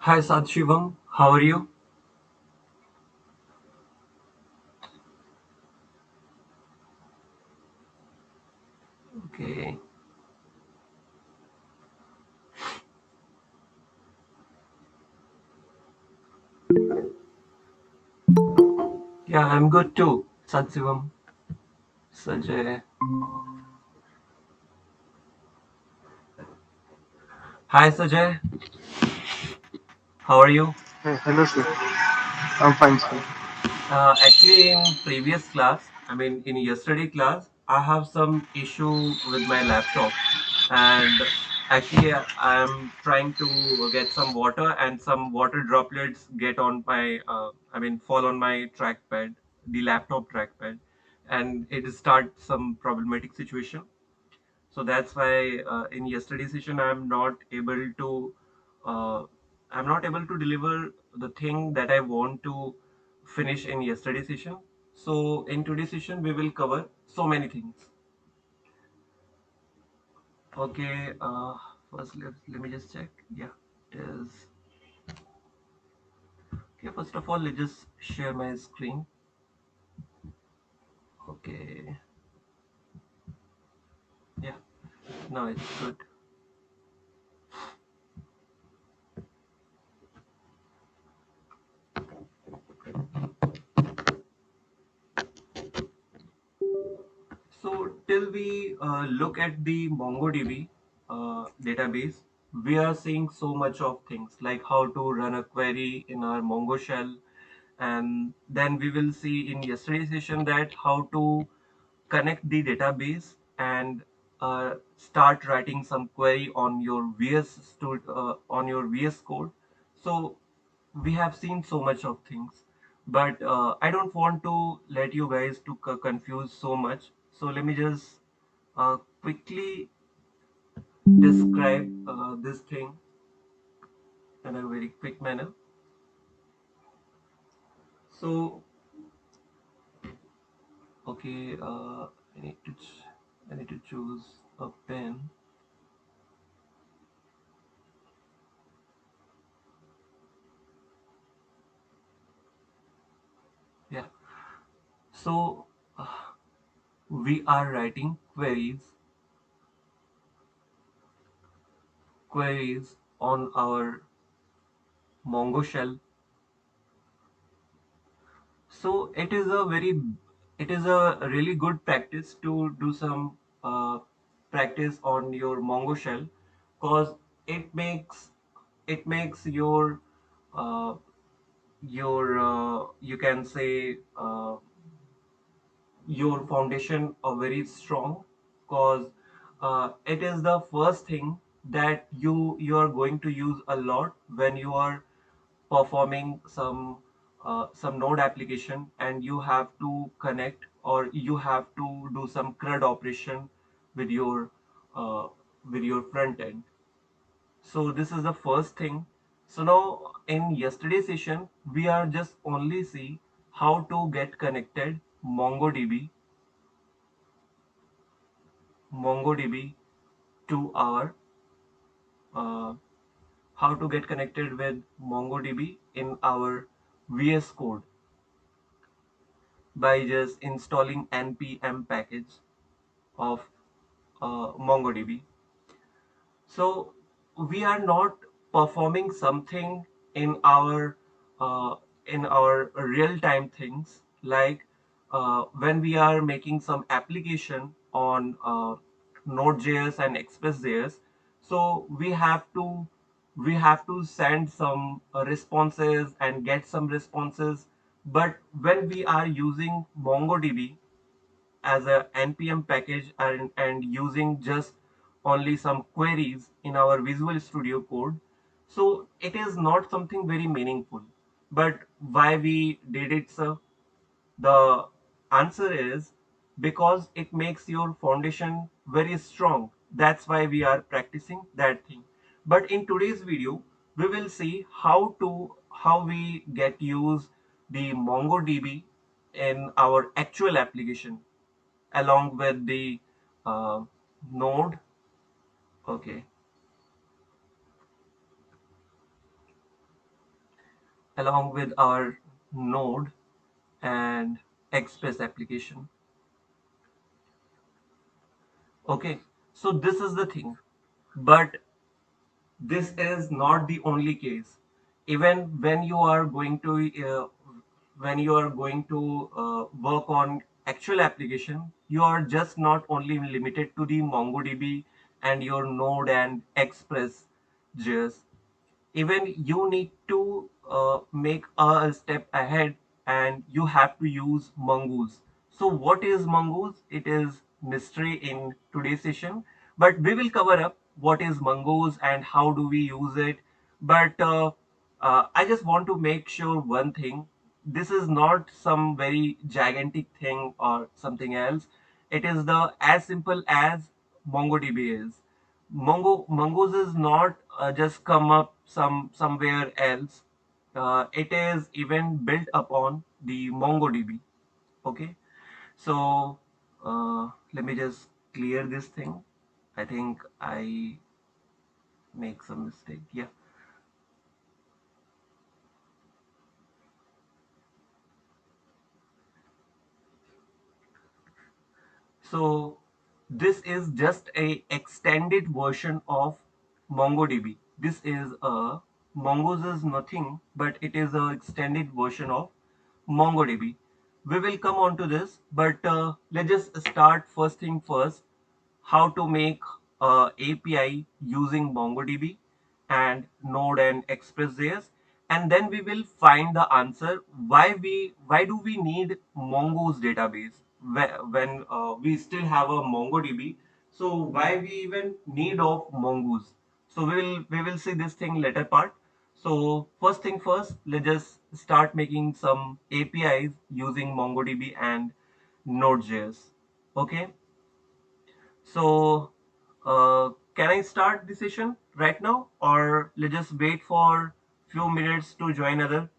Hi Shivam, how are you? Okay, yeah, I'm good too. Shivam, Sajay. Hi Sajay, how are you? Hey, hello, sir. I'm fine, sir. Actually, in previous class, in yesterday class, I have some issue with my laptop, and actually, I'm trying to get some water, and some water droplets get on my, fall on my trackpad, the laptop trackpad, and it start some problematic situation. So that's why in yesterday's session uh, I'm not able to deliver the thing that I want to finish in yesterday's session. So in today's session we will cover so many things. Okay, first let me just check. Yeah, it is. Okay, first of all, let's just share my screen. Okay, yeah, now it's good. So till we look at the MongoDB database, we are seeing so much of things like how to run a query in our Mongo shell, and then we will see in yesterday's session that how to connect the database and start writing some query on your on your VS Code. So we have seen so much of things, but I don't want to let you guys to confuse so much. So let me just quickly describe this thing in a very quick manner. So okay, I need to choose a pen. Yeah. So we are writing queries on our Mongo shell. So it is a really good practice to do some practice on your Mongo shell, because it makes it makes uh, your you can say your foundation are very strong, because it is the first thing that you are going to use a lot when you are performing some node application, and you have to connect or you have to do some CRUD operation with your uh, with your front end. So this is the first thing. So now in yesterday's session, we are just only see how to get connected MongoDB to our how to get connected with MongoDB in our VS Code by just installing npm package of MongoDB. So we are not performing something in our uh, real-time things, like when we are making some application on Node.js and Express.js. So we have to send some responses and get some responses. But when we are using MongoDB as a npm package, and using just only some queries in our Visual Studio Code, so it is not something very meaningful. But why we did it, sir? The answer is because it makes your foundation very strong. That's why we are practicing that thing. But in today's video, we will see how we get use the MongoDB in our actual application along with the uh, node. Okay. along with our Node and Express application. Okay, so this is the thing. But this is not the only case. Even when you are going to work on actual application, you are just not only limited to the MongoDB and your Node and Express JS. Even you need to make a step ahead, and you have to use Mongoose. So what is Mongoose? It is mystery in today's session, but we will cover up what is Mongoose and how do we use it. But I just want to make sure one thing: this is not some very gigantic thing or something else. It is the as simple as MongoDB is. Mongoose is not just come up somewhere else. It is even built upon the MongoDB. Okay, so let me just clear this thing. I think I make some mistake. Yeah. So this is just a extended version of MongoDB. This is a Mongoose is nothing, but it is a extended version of MongoDB. We will come on to this, but let's just start first thing first, how to make API using MongoDB and Node and Express.js, and then we will find the answer why do we need Mongoose database when we still have a MongoDB. So why we even need of Mongoose? So we will see this thing later part. So first thing first, let's just start making some APIs using MongoDB and Node.js. Okay. So, can I start the session right now, or let's just wait for few minutes to join other?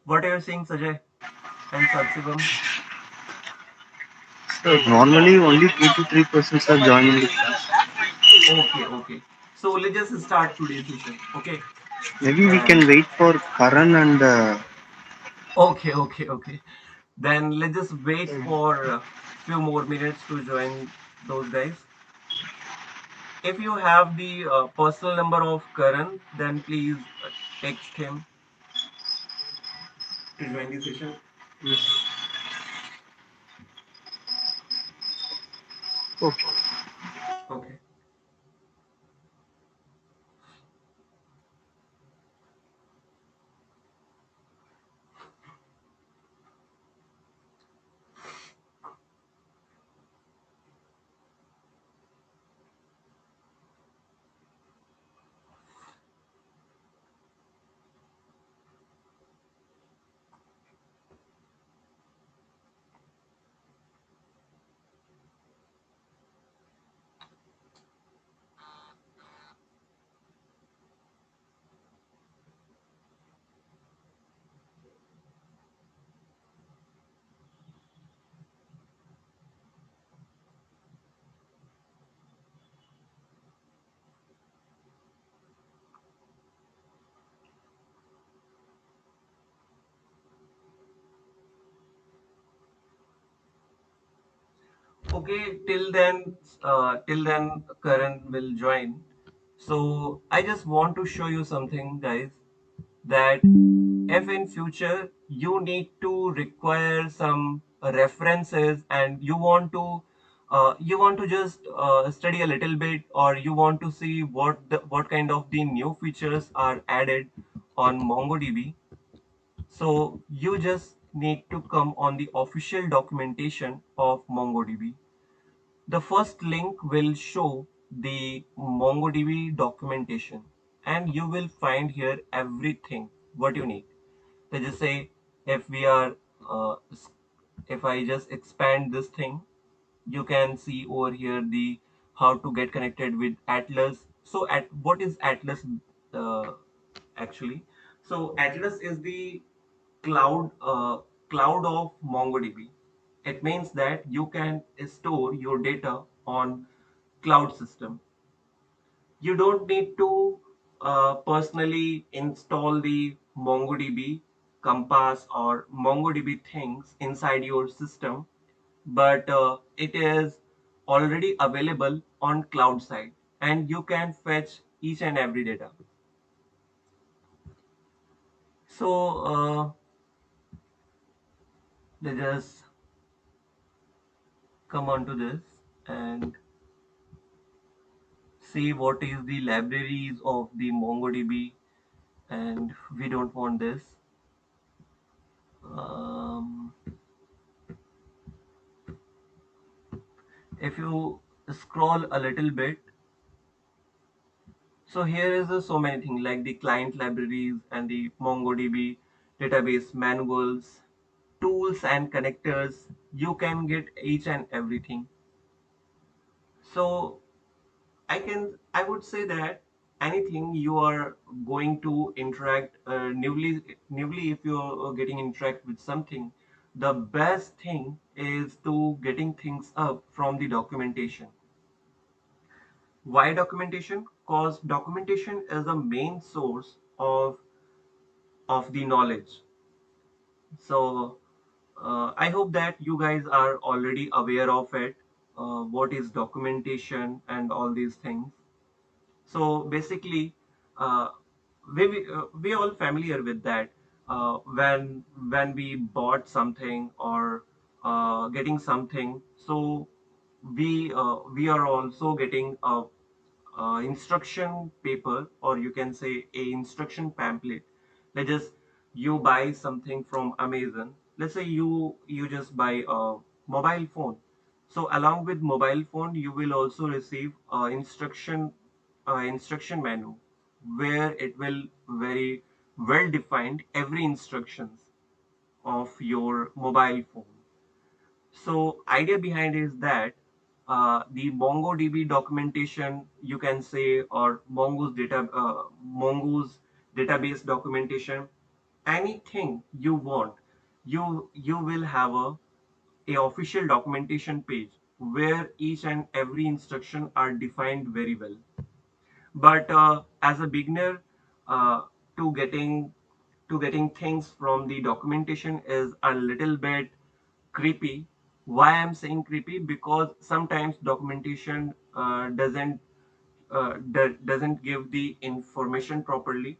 What are you saying, Sajay and Satsivam? So normally only 2 to 3% are joining the class. Okay, okay. So let's just start today's session. Okay, Maybe we and can wait for Karan and okay, okay, okay. Then let's just wait for a few more minutes to join those guys. If you have the personal number of Karan, then please text him to join the session. yes. Okay. Okay. Okay, till then, Karan will join. So I just want to show you something, guys, that if in future you need to require some references and you want to just study a little bit, or you want to see what kind of the new features are added on MongoDB. So you just need to come on the official documentation of MongoDB. The first link will show the MongoDB documentation, and you will find here everything what you need. Let's just say if we are if I just expand this thing, you can see over here the how to get connected with Atlas. So at what is Atlas uh, actually? So Atlas is the cloud cloud of MongoDB. It means that you can store your data on cloud system. You don't need to. personally install the MongoDB Compass or MongoDB things inside your system, but it is already available on cloud side, and you can fetch each and every data. So let's just come on to this and see what is the libraries of the MongoDB, and we don't want this. Um, if you scroll a little bit, so here is so many things like the client libraries and the MongoDB database manuals, tools and connectors. You can get each and everything. So I would say that anything you are going to interact newly if you're getting interact with something, the best thing is to getting things up from the documentation. Why documentation? Because documentation is the main source of the knowledge. So I hope that you guys are already aware of it. What is documentation and all these things. So basically, uh, we all familiar with that. When we bought something or getting something, so we are also getting a instruction paper, or you can say a instruction pamphlet. Let's just you buy something from Amazon. Let's say you just buy a mobile phone. So along with mobile phone, you will also receive instruction menu where it will very well defined every instructions of your mobile phone. So idea behind is that the MongoDB documentation, you can say, or Mongoose database documentation, anything you want, you will have a official documentation page where each and every instruction are defined very well. But as a beginner, uh, to getting to getting things from the documentation is a little bit creepy. Why I'm saying creepy? Because sometimes documentation doesn't give the information properly.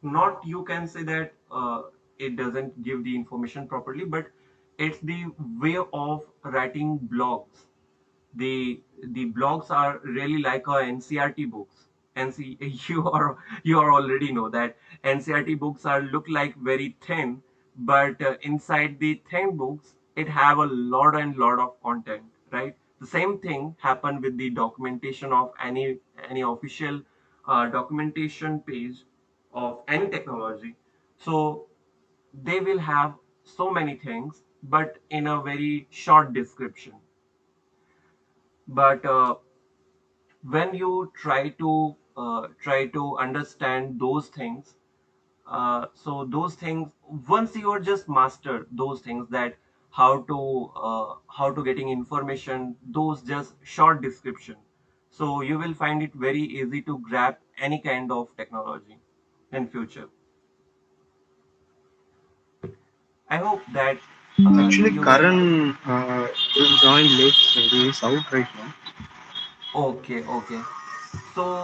Not you can say that it doesn't give the information properly, but it's the way of writing blogs. The blogs are really like our NCRT books. NC you are already know that NCRT books are look like very thin, but inside the thin books it have a lot and lot of content, right? The same thing happen with the documentation of any official documentation page of any technology. So they will have so many things, but in a very short description. But when you try to understand those things, so those things, once you are just master those things, that how to getting information, those just short description, so you will find it very easy to grab any kind of technology in future. I hope that Actually, you will. Karan will join late, so he is out right now. Okay, okay. So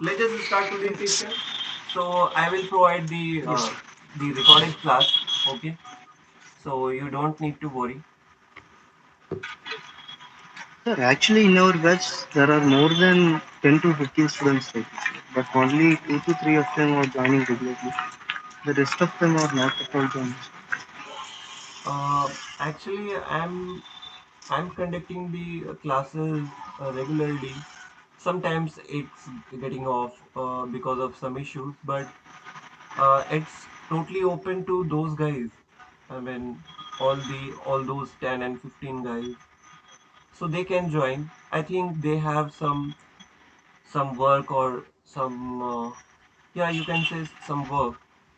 let us start today's session. So I will provide Yes. the recorded class. Okay. So you don't need to worry. Sir, actually, in our batch, there are more than 10 to 15 students right now, but only 2 to 3 of them are joining regularly. The rest of them are not at all joining. Actually, I'm conducting the classes regularly. Sometimes it's getting off because of some issues, but it's totally open to those guys. I mean, all those 10 and 15 guys, so they can join. I think they have some work or some yeah, you can say some work.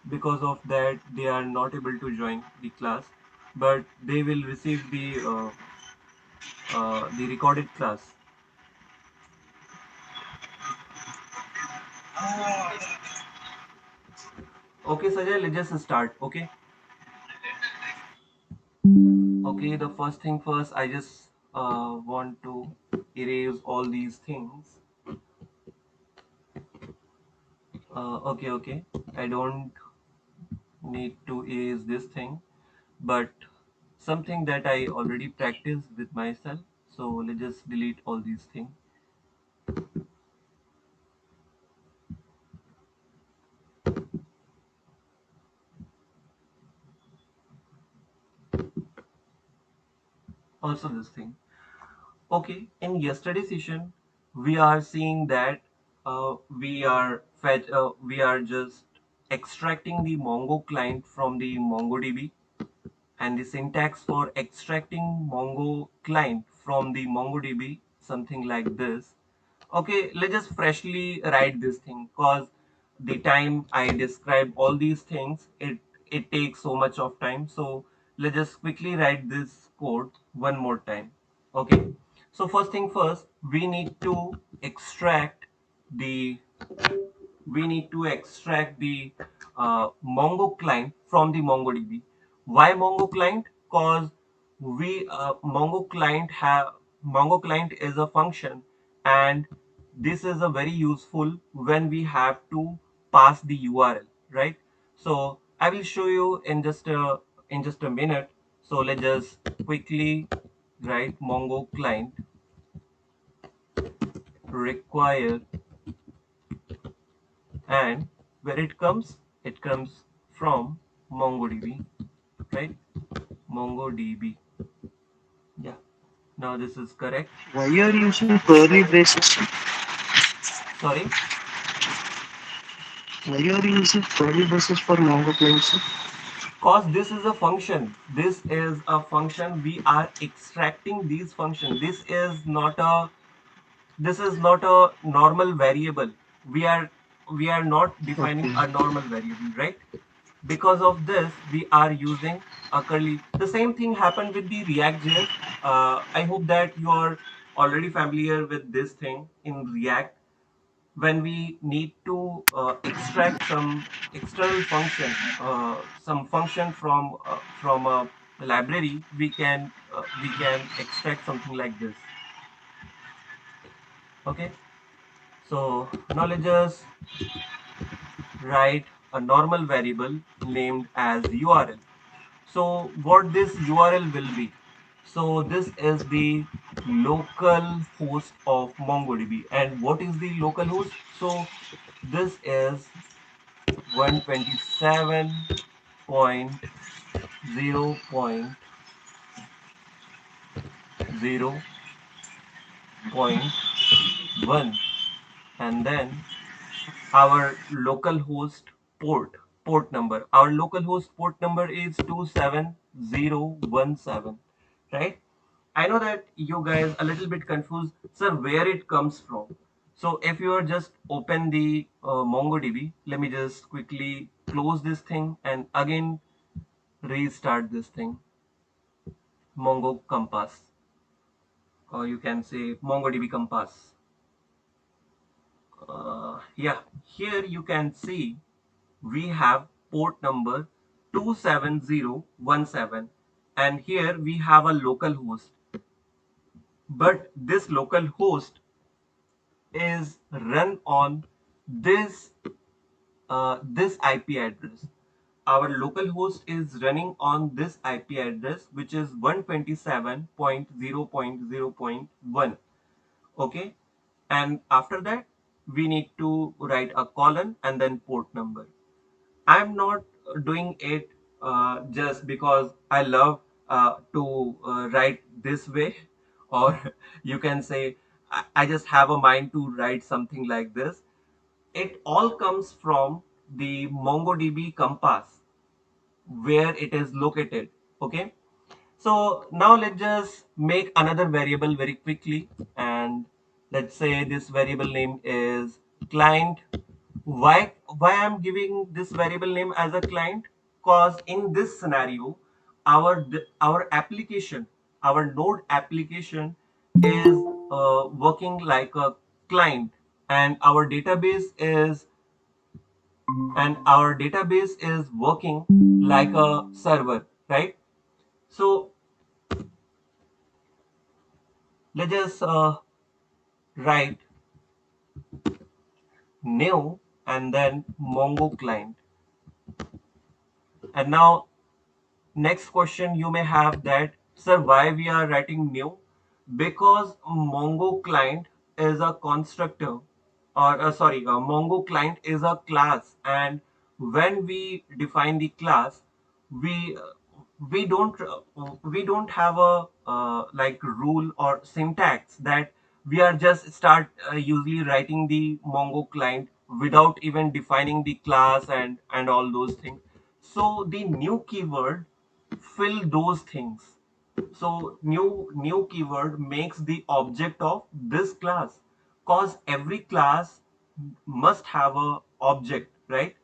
Because of that they are not able to join the class, but they will receive the recorded class. Okay, Sajay, let's just start. Okay. Okay, the first thing first, I just want to erase all these things. Okay, okay. I don't need to erase this thing, but something that I already practiced with myself. So let's just delete all these things. Also this thing. Okay, in yesterday's session, we are seeing that we are just extracting the Mongo client from the MongoDB, and the syntax for extracting Mongo client from the MongoDB something like this. Okay, let's just freshly write this thing, because the time I describe all these things, it takes so much of time. So let's just quickly write this code one more time. Okay, so first thing first, the we need to extract the Mongo client from the MongoDB. Why Mongo client? Because we Mongo client is a function, and this is a very useful when we have to pass the URL, right? So I will show you in just a minute. So let's just quickly write Mongo client require, and where it comes from MongoDB, right? MongoDB. Yeah, now this is correct. Why you are using curly braces? Sorry, Why you are using curly braces for Mongo clients? cause this is a function. This is a function. We are extracting these function. This is not a normal variable. We are we are not defining Okay. a normal variable, right? Because of this, we are using a curly. The same thing happened with the React.js. I hope that you are already familiar with this thing in React. When we need to extract some external function, some function from a library, we can extract something like this. Okay, so now let's just write a normal variable named as URL. So what this URL will be? So this is the local host of MongoDB. And what is the local host? So this is 127.0.0.1, and then our local host port number. Our local host port number is 27017, right? I know that you guys a little bit confused, sir, where it comes from. So if you are just open the MongoDB, let me just quickly close this thing and again restart this thing. Mongo Compass, or you can say MongoDB Compass. Yeah, here you can see we have port number 27017, and here we have a local host, but this local host is run on this this IP address. Our local host is running on this IP address, which is 127.0.0.1. Okay, and after that we need to write a colon and then port number. I'm not doing it just because I love to write this way, or you can say I just have a mind to write something like this. It all comes from the MongoDB Compass, where it is located. Okay, so now let's just make another variable very quickly, and let's say this variable name is client. Why I'm giving this variable name as a client? Cause in this scenario, our application, our node application is working like a client, and our database is and our database is working like a server, right? So let's just write new and then Mongo client. And now next question you may have that, sir, why we are writing new? Because Mongo client is a constructor, or Mongo client is a class, and when we define the class, we we don't have a like rule or syntax that we are just start usually writing the Mongo client without even defining the class and all those things. So the new keyword fill those things. So new keyword makes the object of this class, cause every class must have a object, right?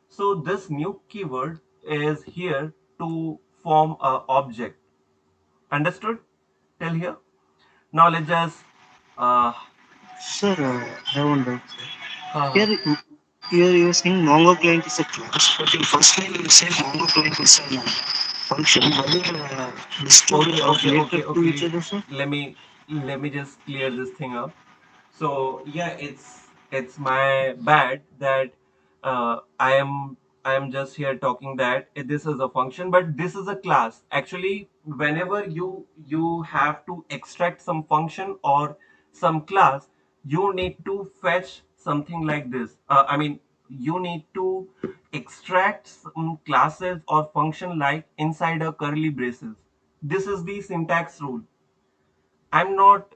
So this new keyword is here to form a object. Understood till here? Now let's just uh, Sir, I wonder. uh, Here, here you are saying Mongo client is a class, but in first line you say Mongo client is a function. Are they these two okay, okay, okay, related to each okay. other, sir? Let me just clear this thing up. So yeah, it's my bad that I am just here talking that this is a function, but this is a class. Actually, whenever you have to extract some function or some class, you need to fetch something like this. I mean, you need to extract some classes or function like inside a curly braces. This is the syntax rule. I'm not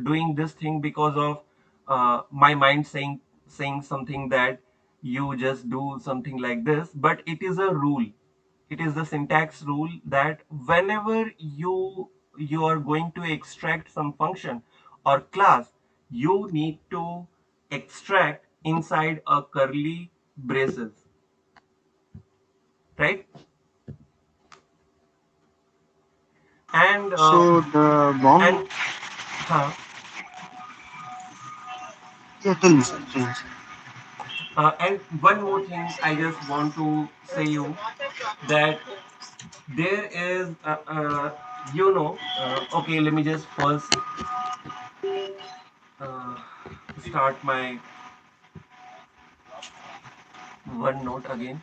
doing this thing because of my mind saying something that you just do something like this, but it is a rule. It is the syntax rule that whenever you are going to extract some function or class, you need to extract inside a curly braces, right? And So the Mongo, and huh, yeah, tell me, sir, tell me, sir. and one more thing I just want to say you that there is okay, let me just first uh, start my OneNote again.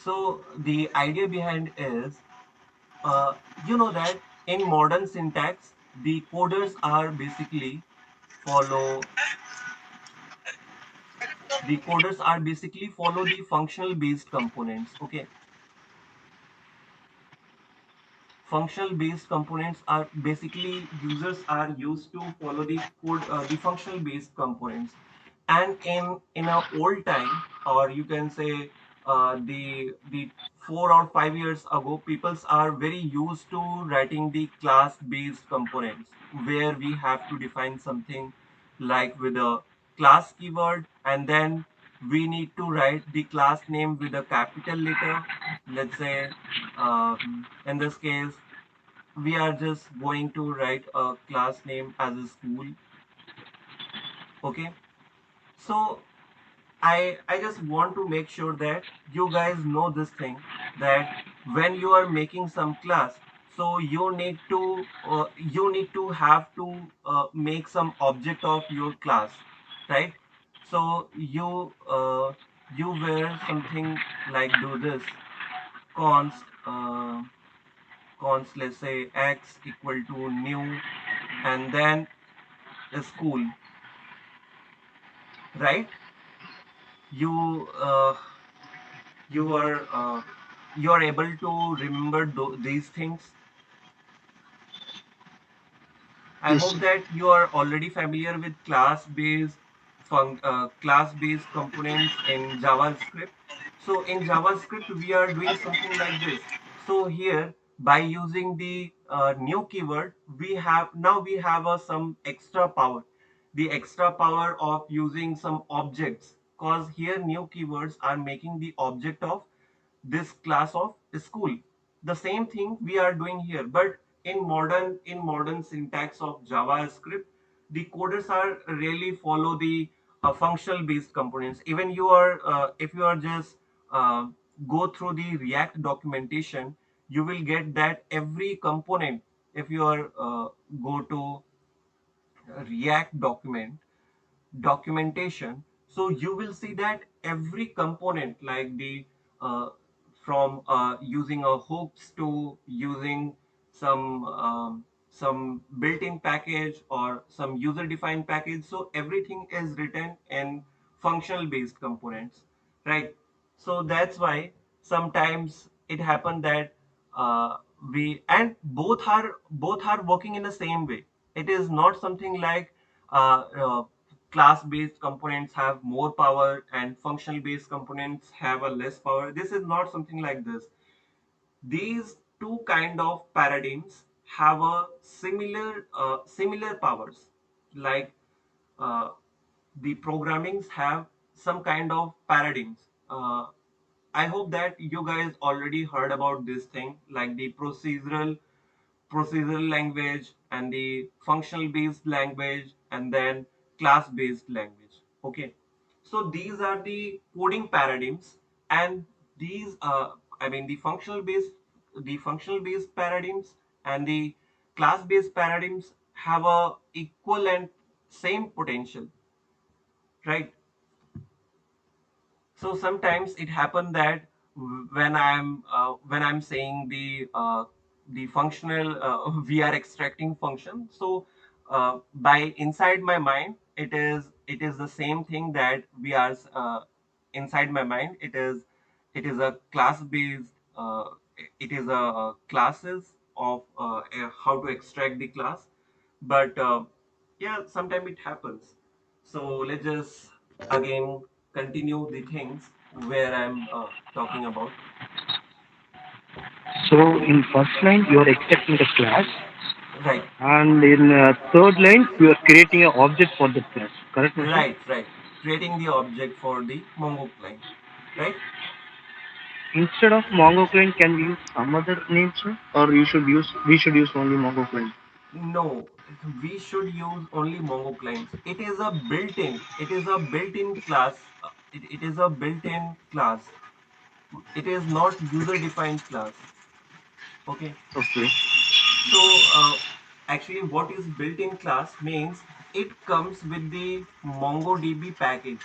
So the idea behind is that in modern syntax the coders are basically follow follow the functional based components. Okay, functional based components are basically users are used to follow the functional based components. And in a old time, or you can say the 4 or 5 years ago, peoples are very used to writing the class based components where we have to define something like with a class keyword, and then we need to write the class name with a capital letter. Let's say in this case we are just going to write a class name as a school. Okay, so I just want to make sure that you guys know this thing, that when you are making some class, so you need to have to make some object of your class, right? So you were something like do this const, let's say x equal to new, and then a school, right? You uh, you are uh, you are able to remember these things. I Yes, hope sir. that you are already familiar with class-based components in JavaScript. So in JavaScript, we are doing something like this. So here, by using the new keyword, we have some extra power. The extra power of using some objects, because here new keywords are making the object of this class of school. The same thing we are doing here, but in modern syntax of JavaScript, the coders are really follow the functional based components. Even you are if you are just uh, go through the React documentation, you will get that every component, if you are go to React documentation, so you will see that every component, like the from using a hooks to using some built-in package or some user-defined package, so everything is written in functional based components, right? So that's why sometimes it happens that we and both are working in the same way. It is not something like uh, uh, class based components have more power and functional based components have a less power. This is not something like this. These two kind of paradigms have a similar powers, like uh, the programmings have some kind of paradigms. I hope that you guys already heard about this thing, like the procedural language and the functional based language and then class based language. Okay, so these are the coding paradigms, and these I mean the functional based paradigms and the class based paradigms have a equal and same potential, right? So sometimes it happen that when I'm saying the functional we are extracting function, so by inside my mind it is the same thing that we are inside my mind it is a class based it is a classes of how to extract the class. But yeah, sometimes it happens. So let's just again continue the things where I'm talking about. So in first line, you are extracting the class, Right, and in third line, you are creating an object for the class. Correct, my friend? right. Creating the object for the Mongo client, right? Instead of Mongo client, can we use some other name, sir? Or we should use only Mongo client. No, we should use only Mongo clients. It is a built-in class. It is a built-in class. It is not user-defined class. Okay. Okay. So actually, what is built-in class means it comes with the MongoDB package.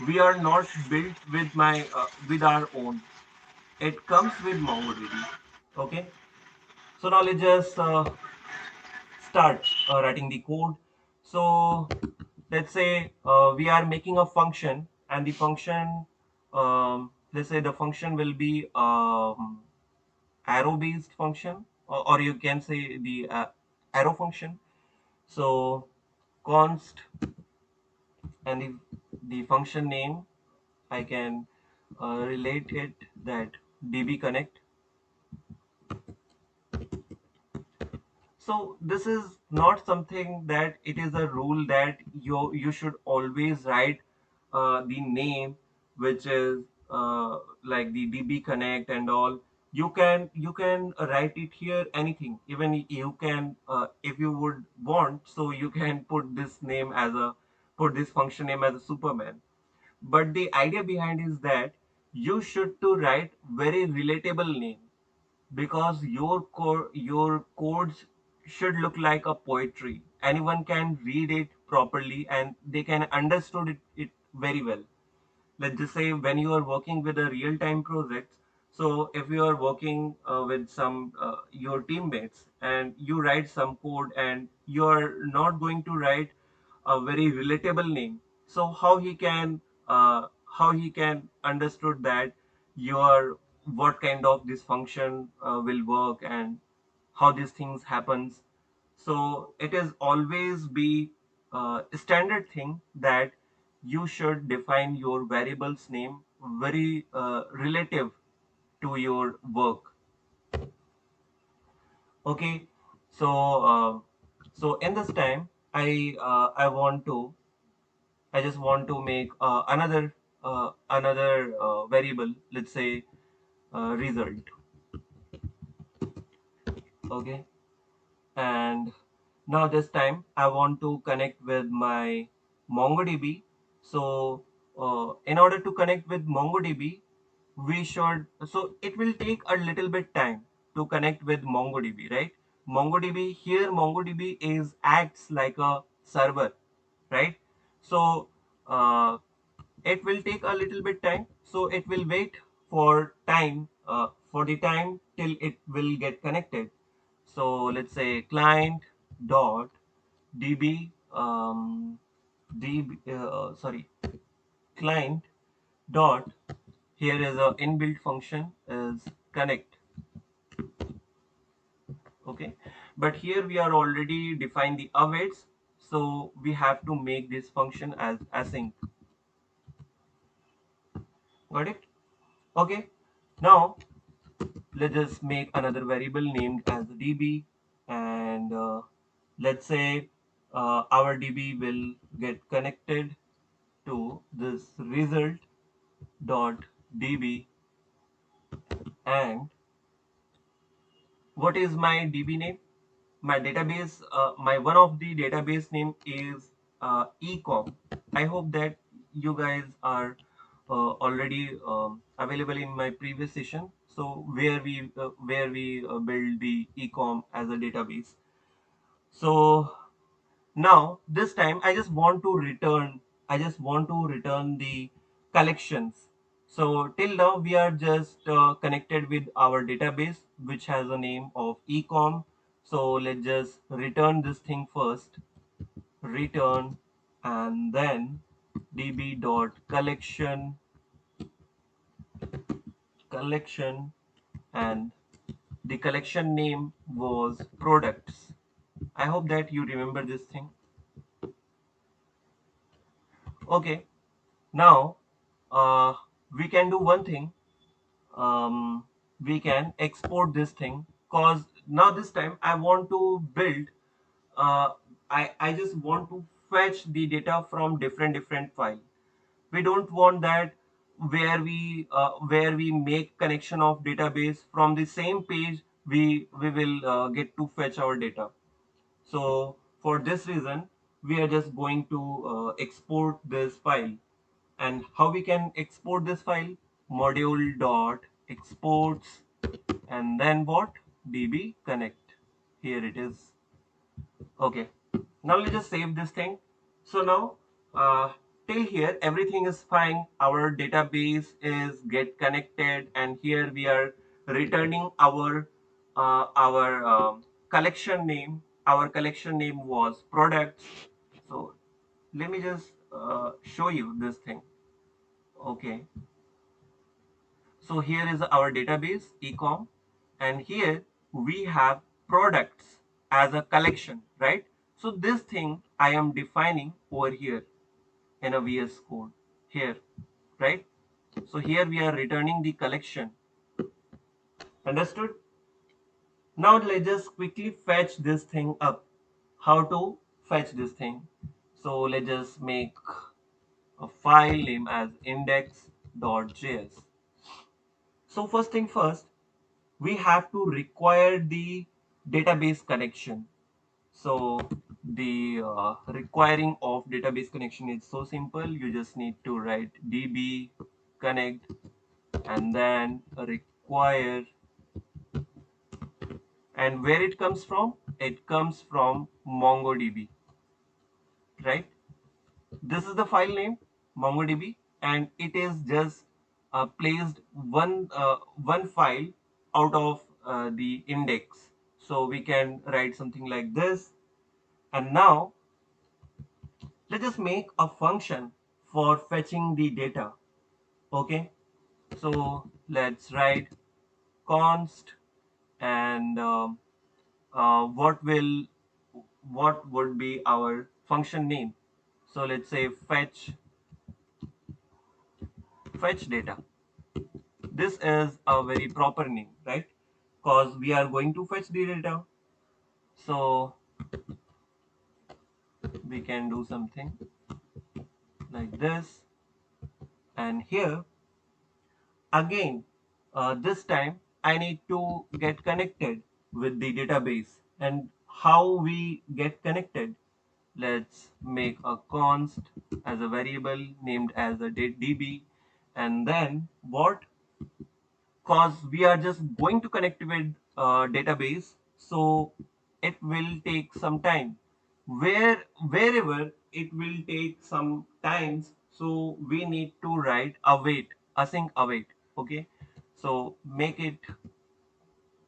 We are not built with our own. It comes with MongoDB. Okay. So now let's just start writing the code. So let's say we are making a function, and the function, let's say the function will be arrow based function, or you can say the arrow function. So const and the function name, I can relate it that db connect. So this is not something that it is a rule that you should always write the name, which is like the DB Connect and all. You can write it here anything. Even you can if you would want, so you can put this function name as a Superman. But the idea behind is that you should to write very relatable name, because your codes should look like a poetry. Anyone can read it properly and they can understood it very well. Let's just say when you are working with a real time project, so if you are working with some your teammates and you write some code and you are not going to write a very relatable name, so how he can understood that your what kind of this function will work and how these things happens. So it is always be a standard thing that you should define your variables name very relative to your work. Okay. So so in this time I just want to make another variable, let's say result. Okay. And Now this time I want to connect with my MongoDB. So in order to connect with MongoDB, we should, so it will take a little bit time to connect with MongoDB, right? MongoDB here, MongoDB is acts like a server, right? So uh, it will take a little bit time, so it will wait for time, for the time till it will get connected. So let's say client dot db db sorry, client dot, here is a inbuilt function is connect. Okay, but here we are already defined the awaits, so we have to make this function as async. Got it? Okay, now let's just make another variable named as db, and let's say our db will get connected to this result dot db. And what is my db name? My database, my one of the database name is ecom. I hope that you guys are already available in my previous session, so where we build the ecom as a database. So now this time I just want to return the collections. So till now we are just connected with our database which has a name of ecom. So let's just return this thing first. Return, and then db dot collection, and the collection name was products. I hope that you remember this thing. Okay, now uh, we can do one thing. We can export this thing, cause now this time I want to build. Uh, I just want to fetch the data from different file. We don't want that where we make connection of database from the same page. We will get to fetch our data. So for this reason, we are just going to export this file. And how we can export this file? Module dot exports, and then what? db connect. Here it is. Okay, now let's just save this thing. So now till here everything is fine. Our database is get connected, and here we are returning our collection name. Our collection name was products. So let me just show you this thing. Okay, so here is our database ecom, and here we have products as a collection, right? So this thing I am defining over here in a VS Code here, right? So here we are returning the collection. Understood? Now let's just quickly fetch this thing up. How to fetch this thing? So let's just make a file name as index.js. So first thing first, we have to require the database connection. So the requiring of database connection is so simple. You just need to write db connect, and then require, and where it comes from? It comes from MongoDB, right? This is the file name MongoDB, and it is just placed one file out of the index. So we can write something like this. And now let us make a function for fetching the data. Okay, so let's write const, and what would be our function name? So let's say fetch data. This is a very proper name, right? Because we are going to fetch the data. So we can do something like this. And here again, this time I need to get connected with the database. And how we get connected. Let's make a const as a variable named as a db, and then what, cause we are just going to connect with database, so it will take some time. Wherever it will take some times, so we need to write await, async await. Okay, so make it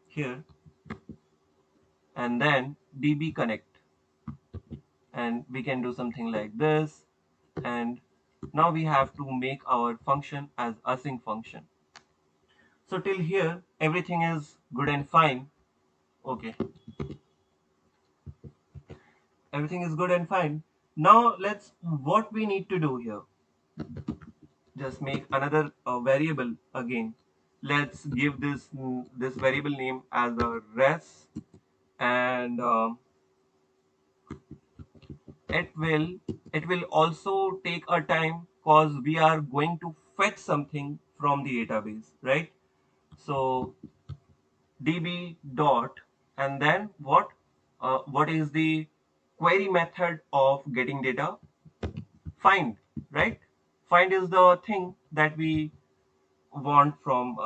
here, and then db connect, and we can do something like this. And now we have to make our function as async function. So till here everything is good and fine. Okay, everything is good and fine. Now let's, what we need to do here, just make another variable again. Let's give this variable name as a res, and it will it will also take a time, cause we are going to fetch something from the database, right? So db dot, and then what is the query method of getting data? Find, right? Find is the thing that we want from,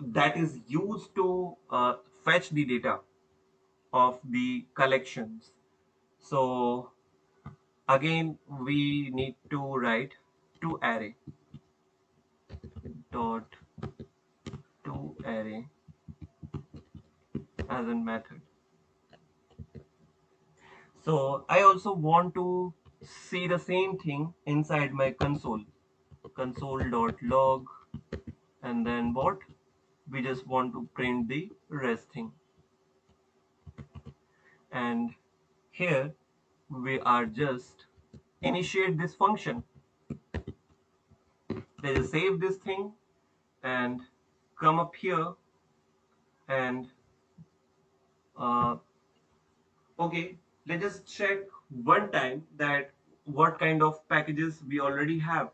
that is used to fetch the data of the collections. So again we need to write to array dot to array as a method. So I also want to see the same thing inside my console.log, and then what, we just want to print the rest thing. And here we are just initiate this function. Let's just save this thing and come up here, and uh, okay, let's just check one time that what kind of packages we already have.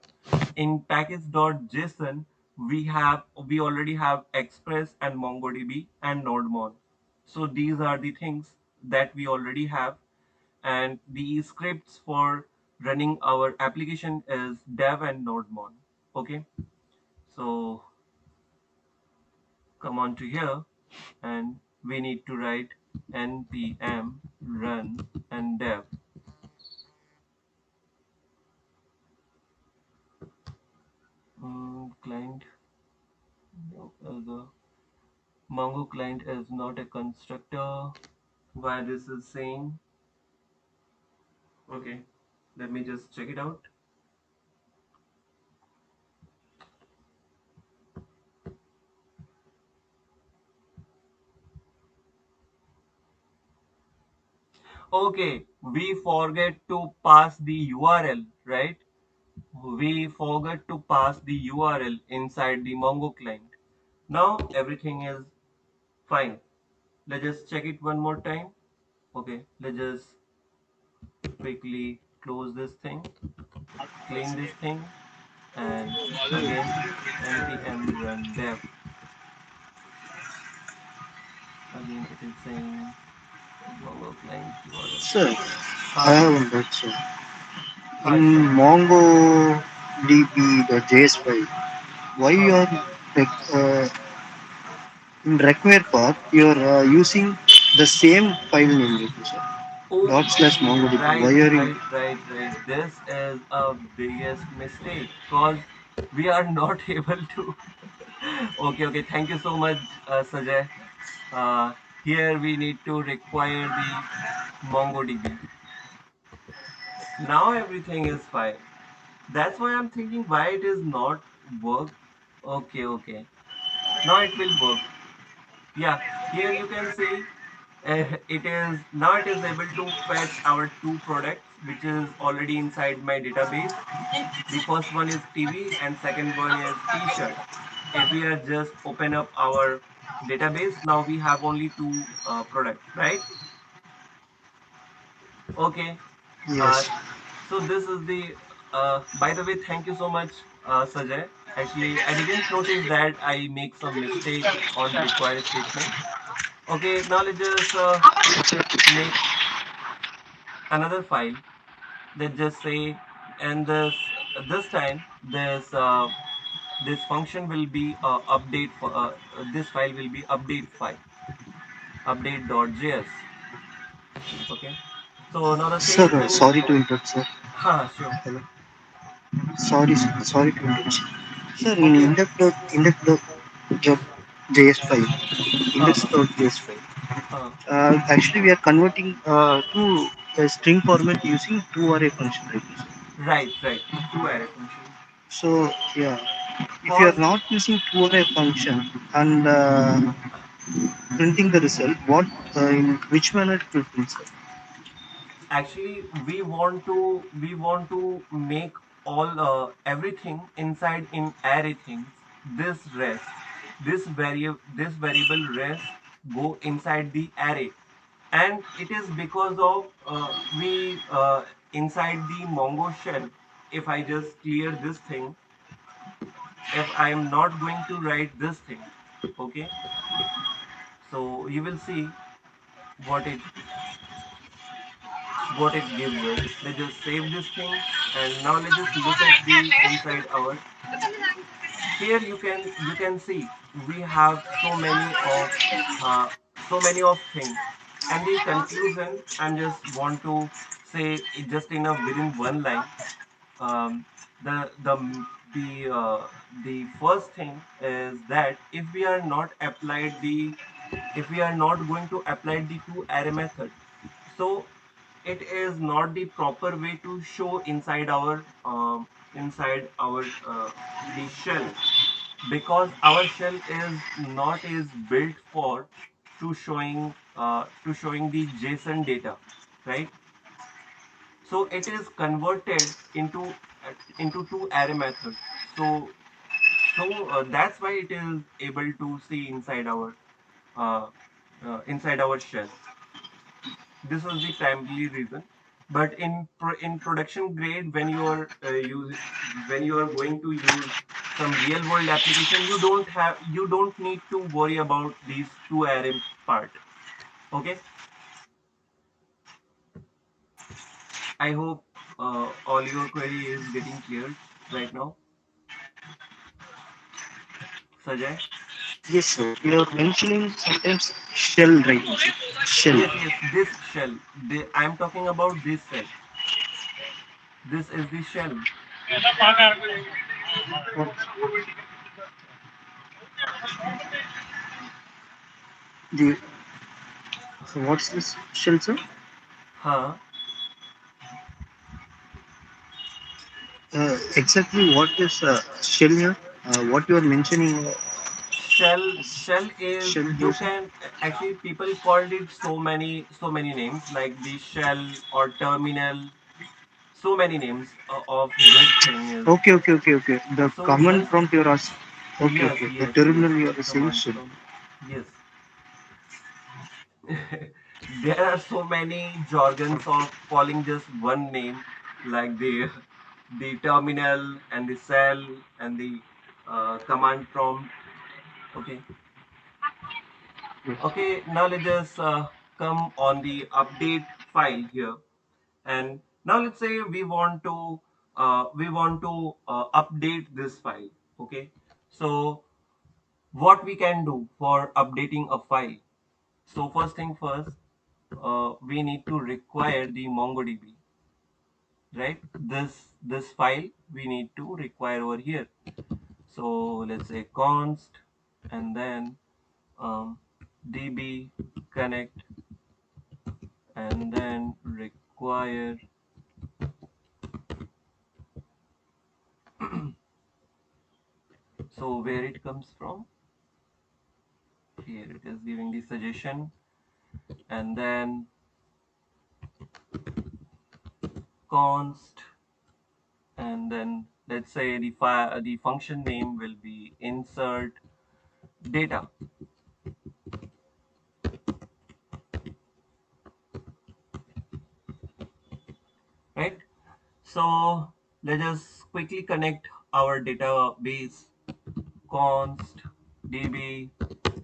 In package.json, we already have Express and MongoDB and NodeMon. So these are the things that we already have, and the scripts for running our application is dev and NodeMon. Okay, so come on to here, and we need to write npm run and dev. Client, no, the Mongo client is not a constructor. Why this is saying? Okay, let me just check it out. Okay, we forget to pass the URL, right? We forgot to pass the URL inside the Mongo client. Now everything is fine. Let's just check it one more time. Okay, let's just quickly close this thing, clean this thing, and again npm run dev. Again it is saying Mongo client URL. Sir, I Huh? have one doubt, sir. Hi, In sure. MongoDB.js file, why you Huh? are like, in require path you are using the same file name, sir. Dot slash Okay, MongoDB. Why right, are you? right, right, right. This is a biggest mistake, because we are not able to. Okay, okay. Thank you so much, Sajay. Uh, Here we need to require the MongoDB. Now everything is fine. That's why I'm thinking why it is not work. Okay, okay. Now it will work. Yeah, here you can see it is now it is able to fetch our two products which is already inside my database. The first one is TV and second one is t-shirt. If we are just open up our database, now we have only two products, right? Okay. uh, Yes. so this is the by the way, thank you so much, Sajay. Actually I didn't notice that I make some mistake on require statement. Okay, now let's just make another file. Let's just say, and this time this function will be update for this file will be update file, update.js. Okay, so now the Sir, same thing. sorry to interrupt, sir. Ha, sure. Hello. Sorry to interrupt. Sir, in Okay. index.js file, Ha, index.js file. ha. Actually, we are converting to a string format using two array function, right? Sir? Right, right. Two array function. So, yeah, if you are For not using two array function and printing the result, in which manner it will print, sir? actually we want to make all everything inside in array things. This variable rest go inside the array, and it is because of we inside the mongo shell. If I just clear this thing, if I am not going to write this thing, okay, so you will see what it gives us. Let's just save this thing, and now let's just look at the inside our. Here you can see we have so many of things, and the conclusion I'm just want to say it just in a within one line. um, the first thing is that if we are not going to apply the two array method, so it is not the proper way to show inside our the shell, because our shell is built for to showing the JSON data, right? So it is converted into two array method. So that's why it is able to see uh, inside our shell. This was the primary reason. But in production grade, when you are going to use some real world application, you don't need to worry about these two array part. Okay, I hope all your query is getting cleared right now, Sajay. Yes, sir. You are mentioning sometimes shell, right? Shell. Yes, yes, this shell. I'm talking about this shell. This is the shell. The so what's this shell, sir? Huh? Exactly what is shell here? What you are mentioning? Shell is, Shell you here, sir? can actually, people called it so many names like the shell or terminal. So many names of this thing is. Okay. The So command just, prompt you are asking. yes, Okay. The yes, yes, terminal you are saying command shell. prompt. Yes. There are so many jargons of calling just one name, like the terminal and the cell and the command prompt. Okay. Yes. Okay, now let's just come on the update file here. And now let's say we want to update this file. Okay, so what we can do for updating a file? So first thing first, we need to require the MongoDB, right? This file we need to require over here. So let's say const, and then um, db connect, and then require. So where it comes from? Here it is giving the suggestion, and then const, and then let's say the function name will be insert data, right? So let us quickly connect our database, const db,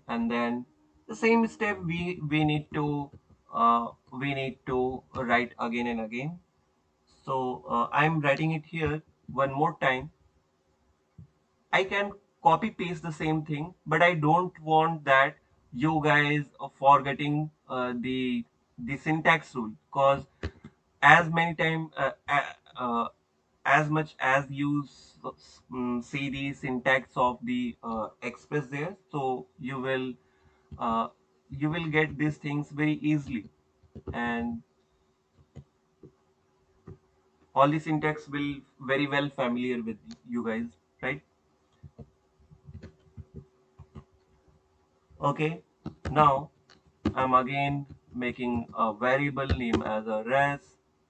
and then The same step we need to write again and again. So I'm writing it here one more time. I can copy paste the same thing, but I don't want that you guys are forgetting the syntax rule, because as many time as much as you see the syntax of the express there, so uh, you will get these things very easily, and all the syntax will very well familiar with you guys, right? Okay, now I'm again making a variable name as a res,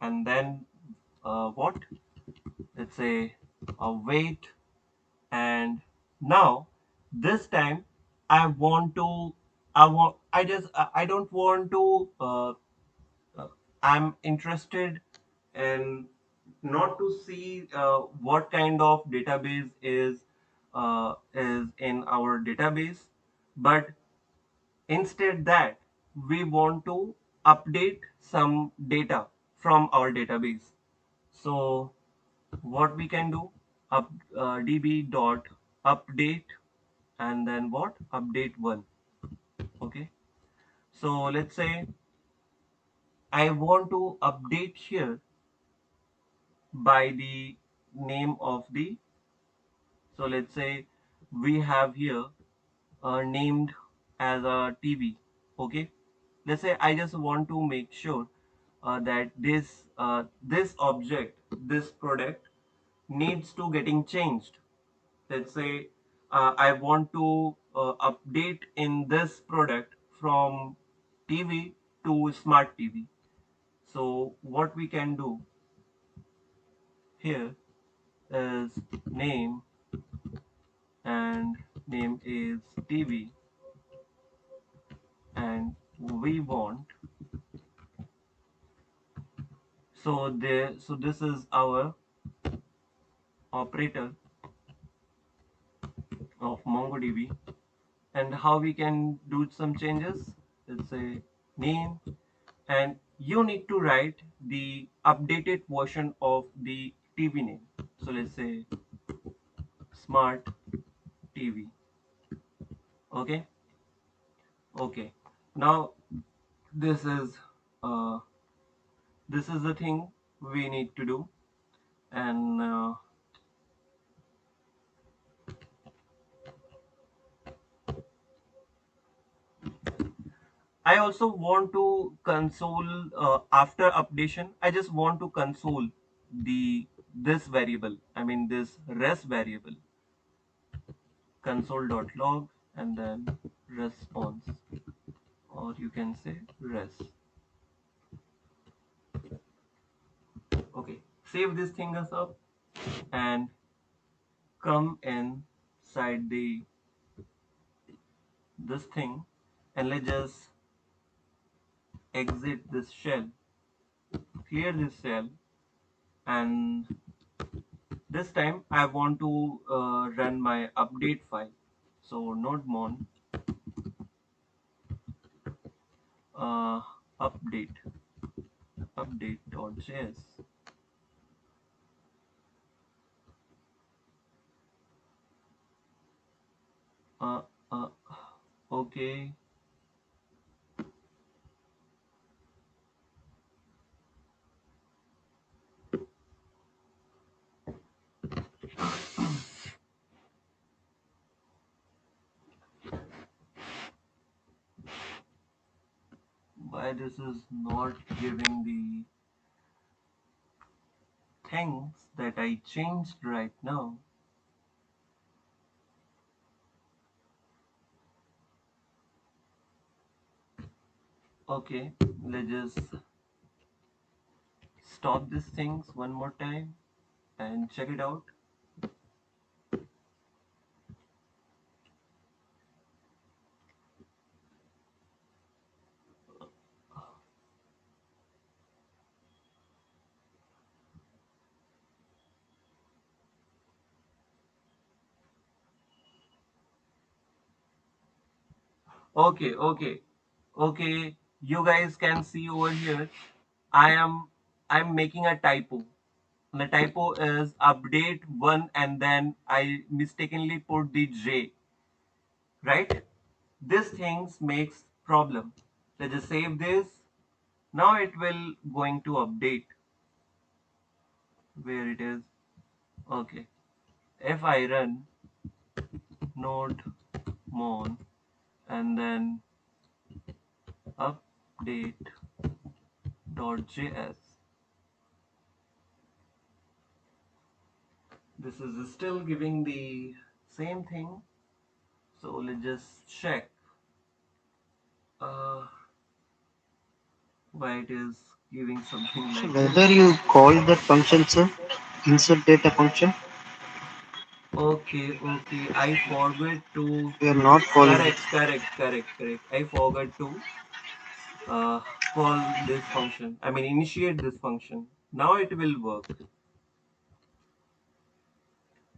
and then what? Let's say a weight, and now this time I want to I don't want to uh, I'm interested in not to see what kind of database is in our database, but instead that we want to update some data from our database. So what we can do, db dot update, and then what, update one. Okay, so let's say I want to update here by the name of the, so let's say we have here named as a TV. Okay, let's say I just want to make sure that this object, this product needs to getting changed. Let's say I want to update in this product from TV to smart TV. So what we can do here is name, and name is TV, and we want, so this is our operator of MongoDB, and how we can do some changes. Let's say name, and you need to write the updated version of the TV name. So let's say smart TV. Okay, okay. Now this is uh, this is the thing we need to do, and I also want to console after updation. I just want to console the this variable. I mean this res variable, console.log, and then response, or you can say res. Okay, save this thing as up and come inside the this thing, and let's just exit this shell, clear this shell, and this time I want to run my update file. So node mon uh, update update.js. Uh, uh, okay, why this is not giving the things that I changed right now? Okay, let's just stop these things one more time and check it out. Okay, okay, okay. You guys can see over here. I am I'm making a typo. The typo is update one, and then I mistakenly put the J. Right? This things makes problem. Let's just save this. Now it will going to update where it is. Okay. If I run node mon and then update.js, this is still giving the same thing. So let's just check uh, why it is giving something So like whether this. you call that function, sir, insert data function, Okay, okay. I forgot to we are not calling it. correct. I forgot to uh, call this function. I mean, initiate this function. Now it will work.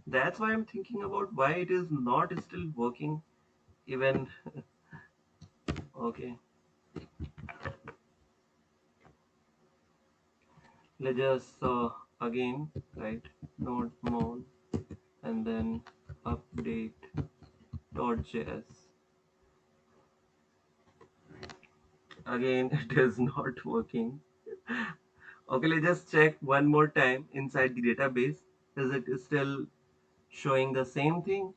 That's why I'm thinking about why it is not still working. Even okay. Let's just again write node mon and then update.js. Again, it is not working. Okay, let's just check one more time inside the database. Is it still showing the same thing?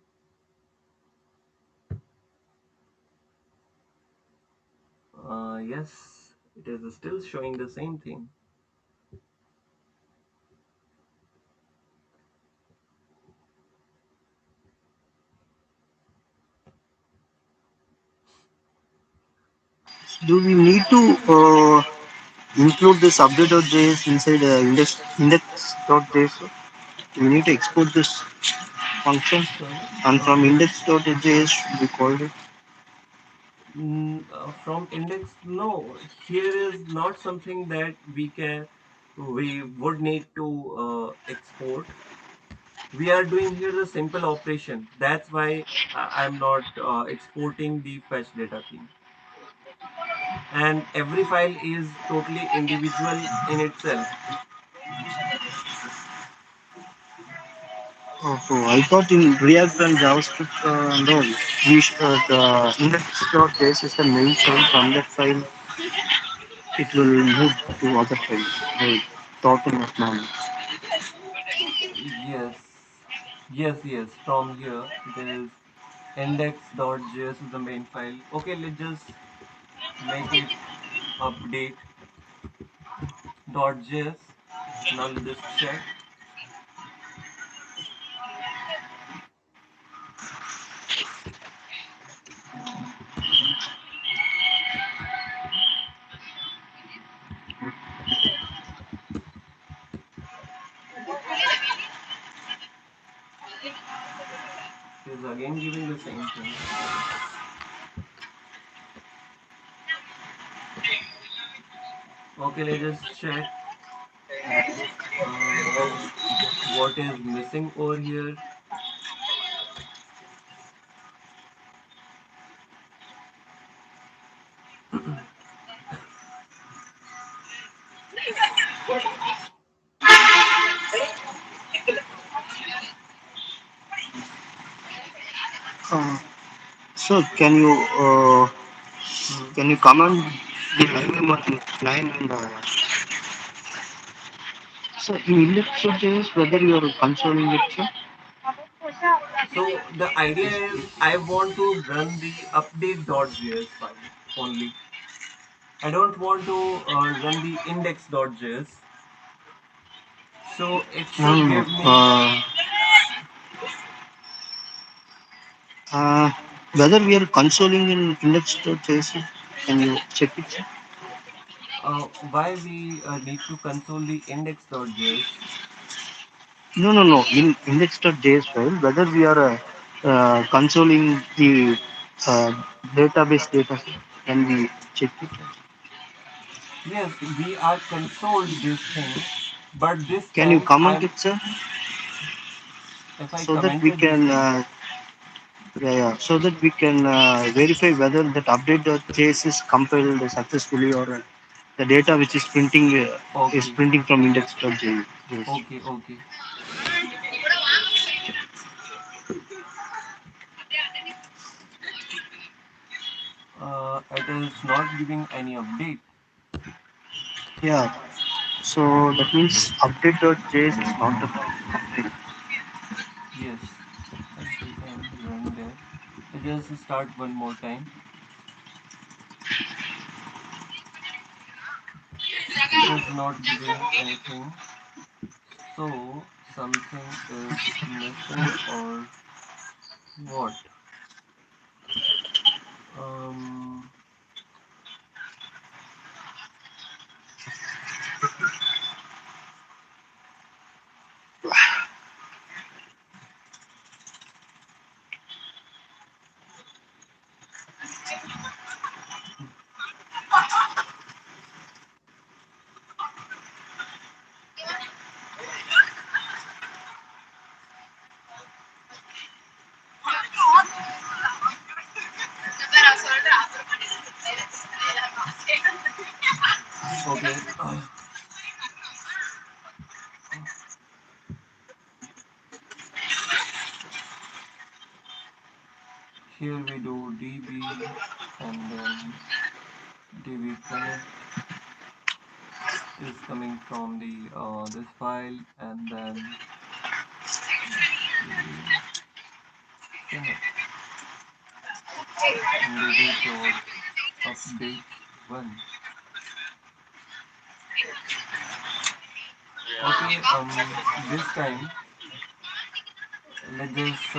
Yes, it is still showing the same thing. Do we need to include this update.js inside index.js? We need to export this function, Sorry. and from index.js we called it. From index, no. Here is not something that we would need to export. We are doing here the simple operation. That's why I'm not exporting the fetch data thing. And every file is totally individual in itself. Oh, so I thought in React and JavaScript and all, the index.js is the main file. From that file, it will move to other files. I thought in that manner. Yes, yes. From here, it is index.js is the main file. Okay, let's just make it update.js. Now let's just check. It is again giving the same thing. Okay, let's just check uh, what is missing over here. Uh, so Hmm. can you comment the line and so in index.js whether you are consoling it, sir? So the idea is I want to run the update.js file only. I don't want to run the index.js. So it No, should no, no. give me Uh, whether we are consoling in index.js, can you check it, sir? why we need to console the index.js. No, no, no. In index.js file, whether we are consoling the uh, database data, sir, can we check it? Yes, we are consoled this thing, but this Can you time comment I'm it, sir, if I so that we commented this can thing. Yeah, yeah. So that we can verify whether that update.js is compiled successfully, or the data which is Okay, printing from index.js. Yes. okay, okay. It is not giving any update. Yeah. So that means update.js is not the update. Yes, we can run that. Let's just start one more time. It is not giving anything. So something is missing or what? Um. Okay. Here we do db and then db connect is coming from the this file, and then db connect and db dot updates one. Okay, this time let's just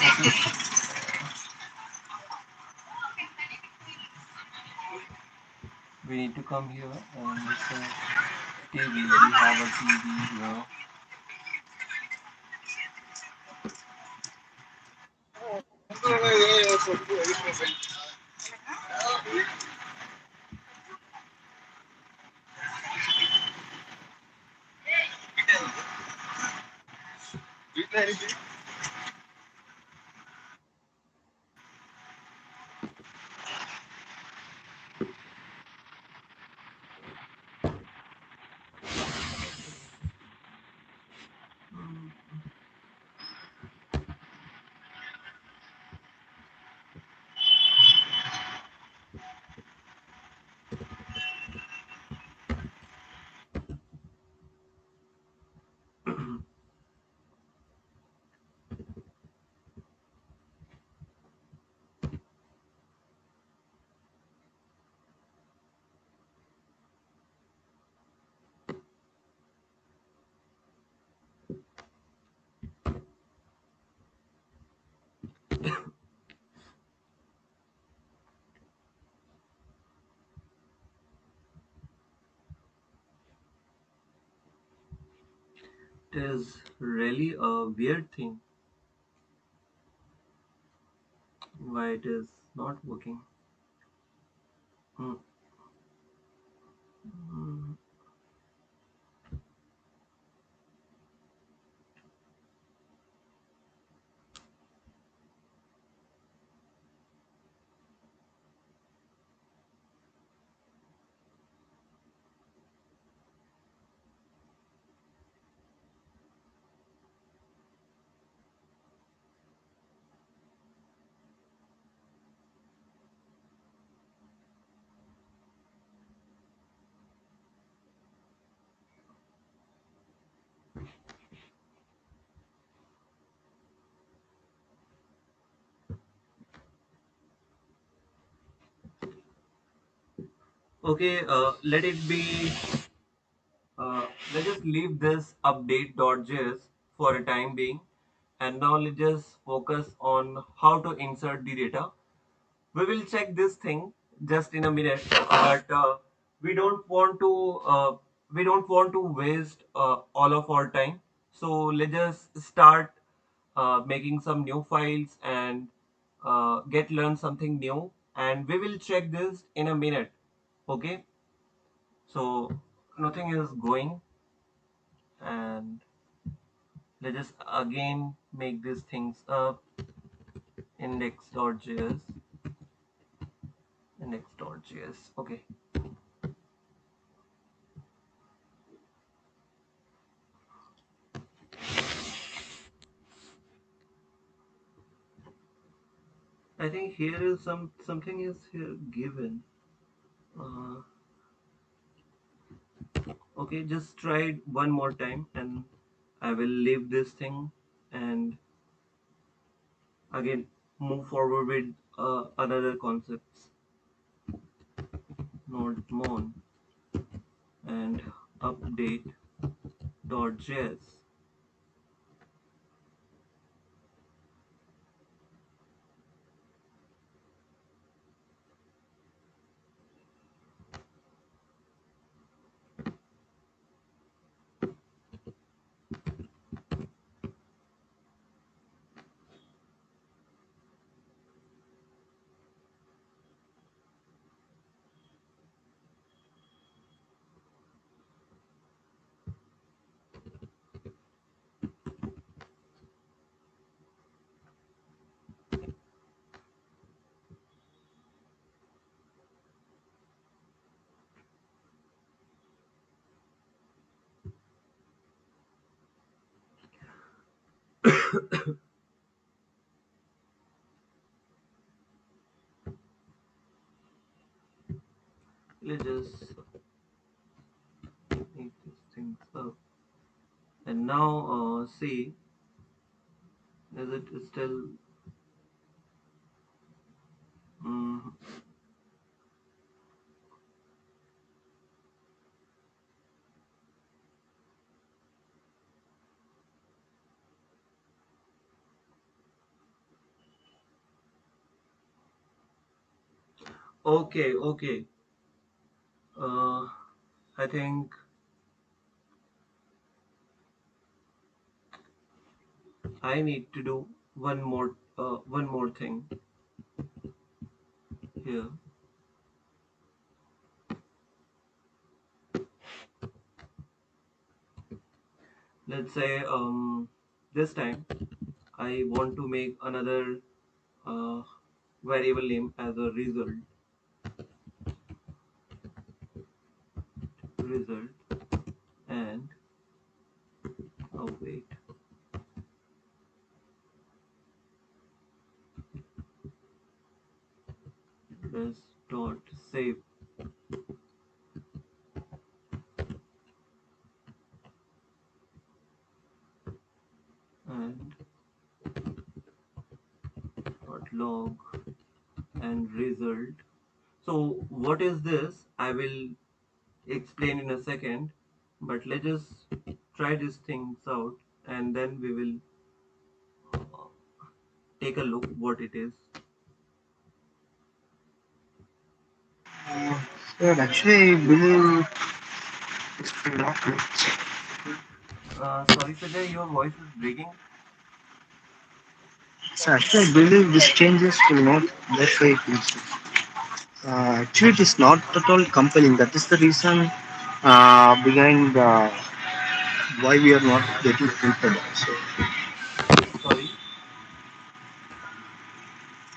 okay, we need to come here and refresh TV. We have a TV here. It is really a weird thing why it is not working. Hmm. Hmm. Okay, let it be. Let's just leave this update.js for a time being, and now let's just focus on how to insert the data. We will check this thing just in a minute, but we don't want to we don't want to waste all of our time. So let's just start making some new files and get learn something new, and we will check this in a minute. Okay, so nothing is going, and let's just again make these things up. Index.js, index.js. Okay, I think here is something is here given. Uh, okay, just try it one more time, and I will leave this thing and again move forward with another concepts. Node mon and update.js. Let's just make these things up. And now see, is it still mm, okay? Okay. Uh, I think I need to do one more thing here. Let's say this time I want to make another uh, variable name as a result, and oh wait, this dot save and dot log and result. So what is this? I will explain in a second, but let's just try these things out, and then we will take a look what it is. Sir, actually, I believe it will not work. Sorry, Sajay, your voice is breaking. So actually, I believe these changes will not let it use. Actually, it is not at all compelling. That is the reason behind why we are not getting printed. So, Sorry.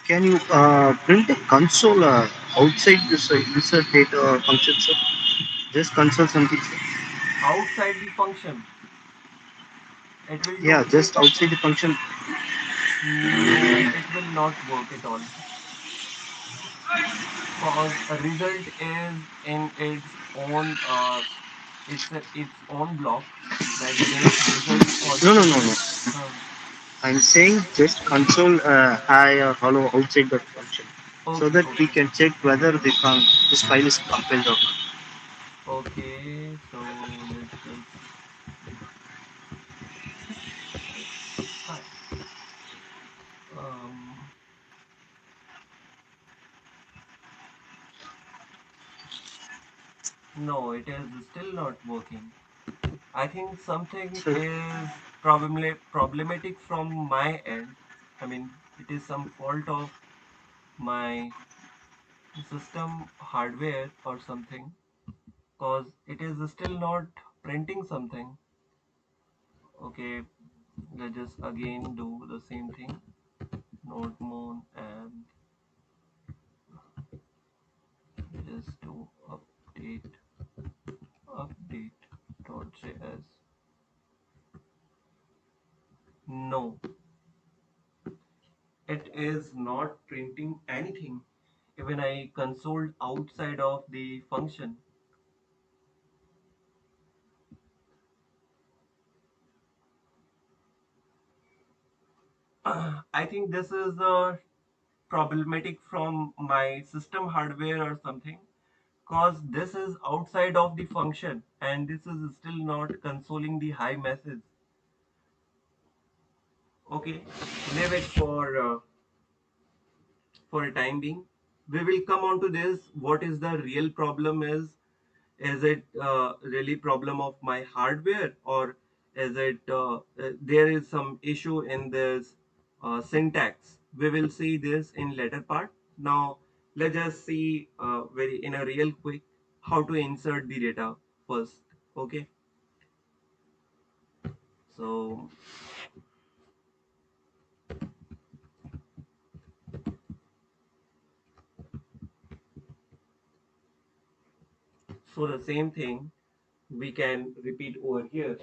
can you print a console outside this insert data function, sir? Just console something, sir. Outside the function, it will Yeah, do. just outside the function. No, it will not work at all. Cause a result is in its own block. Like this result No, no, also. no, no. Uh, I'm saying just console hi or hello outside that function, so okay, that we okay, can check whether this file is compiled or not. okay. So let's just hi. Um, no, it is still not working. I think something So, is probably problematic from my end. I mean, it is some fault of my system hardware or something, cause it is still not printing something. Okay, let's just again do the same thing. Node mon and just do update.js. No, it is not printing anything. Even I console outside of the function. I think this is problematic from my system hardware or something, cause this is outside of the function and this is still not consoling the high message. Okay, leave it for a time being. We will come on to this. What is the real problem is? Is it really problem of my hardware, or is it there is some issue in this syntax? We will see this in later part. Now let's just see very in a real quick how to insert the data first. Okay, so the same thing we can repeat over here.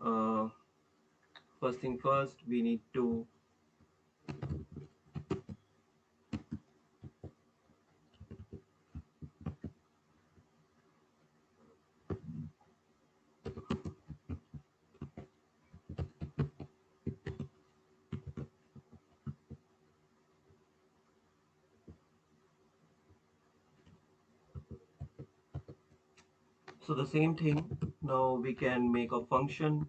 Uh, First thing first, we need to the same thing. Now we can make a function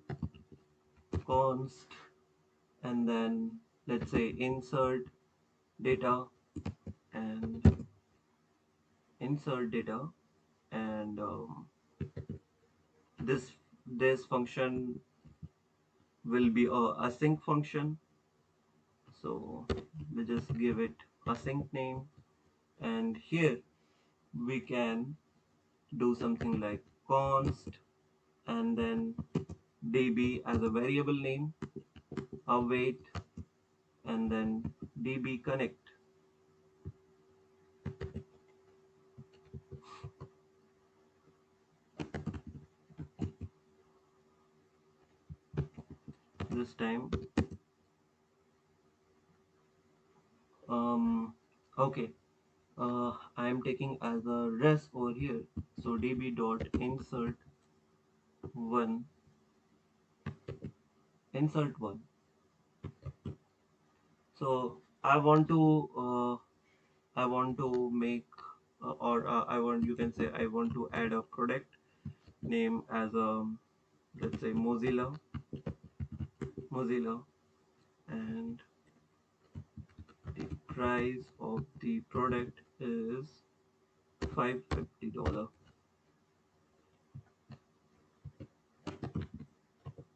const and then let's say insert data and insert data and this function will be a async function, so we just give it async name, and here we can do something like const and then db as a variable name, await, and then db connect. This time okay, I am taking as a res over here, so db dot one insert one. So I want to make or I want, you can say, I want to add a product name as a, let's say, Mozilla, and the price of the product is $550.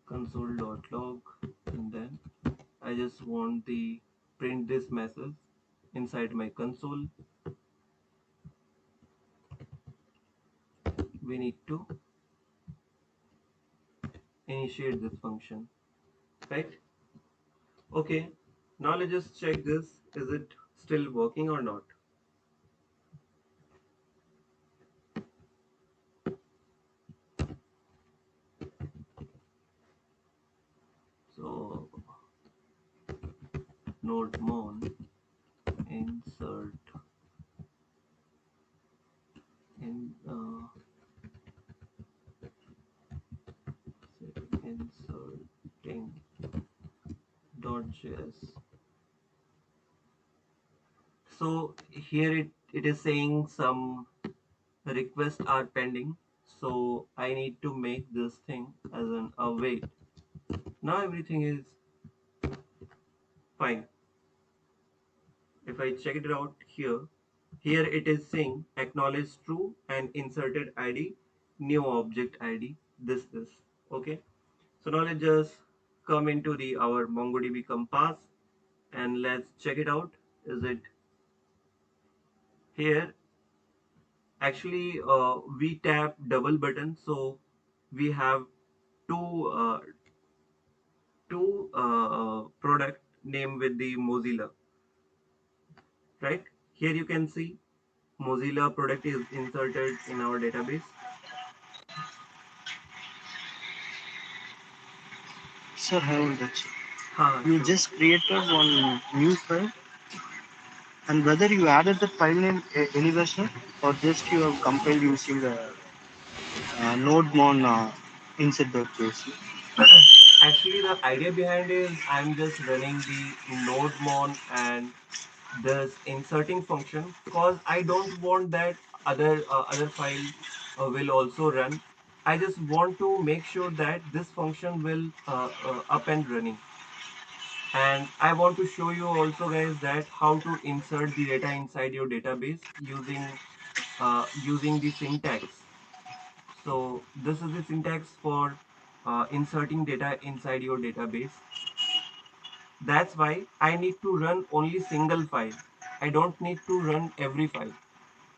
Console.log, and then I just want the print this message inside my console. We need to initiate this function, right? Okay, now let's just check this. Is it still working or not? So node mon insert in inserting .js. So here it is saying some requests are pending. So I need to make this thing as an await. Now everything is fine. If I check it out here it is saying acknowledge true and inserted ID, new object ID. This is okay. So now let's just come into the our MongoDB compass and let's check it out. Is it Here, actually, we tap double button, so we have two product name with the Mozilla, right? Here you can see Mozilla product is inserted in our database. Sir, I will get you. Ha, You sure. just created one new file, and whether you added the file name anywhere, sir, or just you have compiled using the nodemon insert.js. Actually, the idea behind is I'm just running the nodemon and this inserting function because I don't want that other file will also run. I just want to make sure that this function will up and running. And I want to show you also, guys, that how to insert the data inside your database using the syntax. So this is the syntax for inserting data inside your database. That's why I need to run only single file. I don't need to run every file.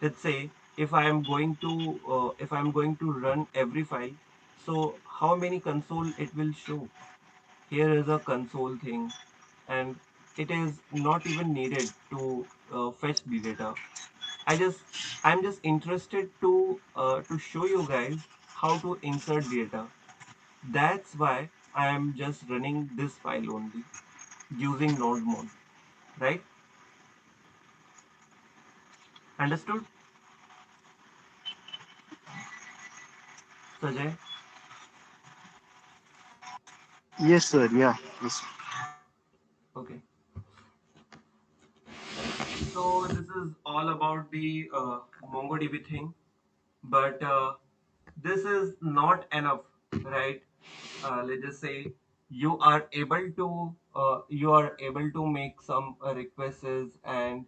Let's say if I'm going to run every file, so how many console it will show? Here is a console thing, and it is not even needed to fetch the data. I just I'm just interested to show you guys how to insert data. That's why I am just running this file only using nodemon, right? Understood, Sajay? Yes, sir. Yeah. Yes. Okay. So this is all about the MongoDB thing, but this is not enough, right? Let's just say you are able to make some requests and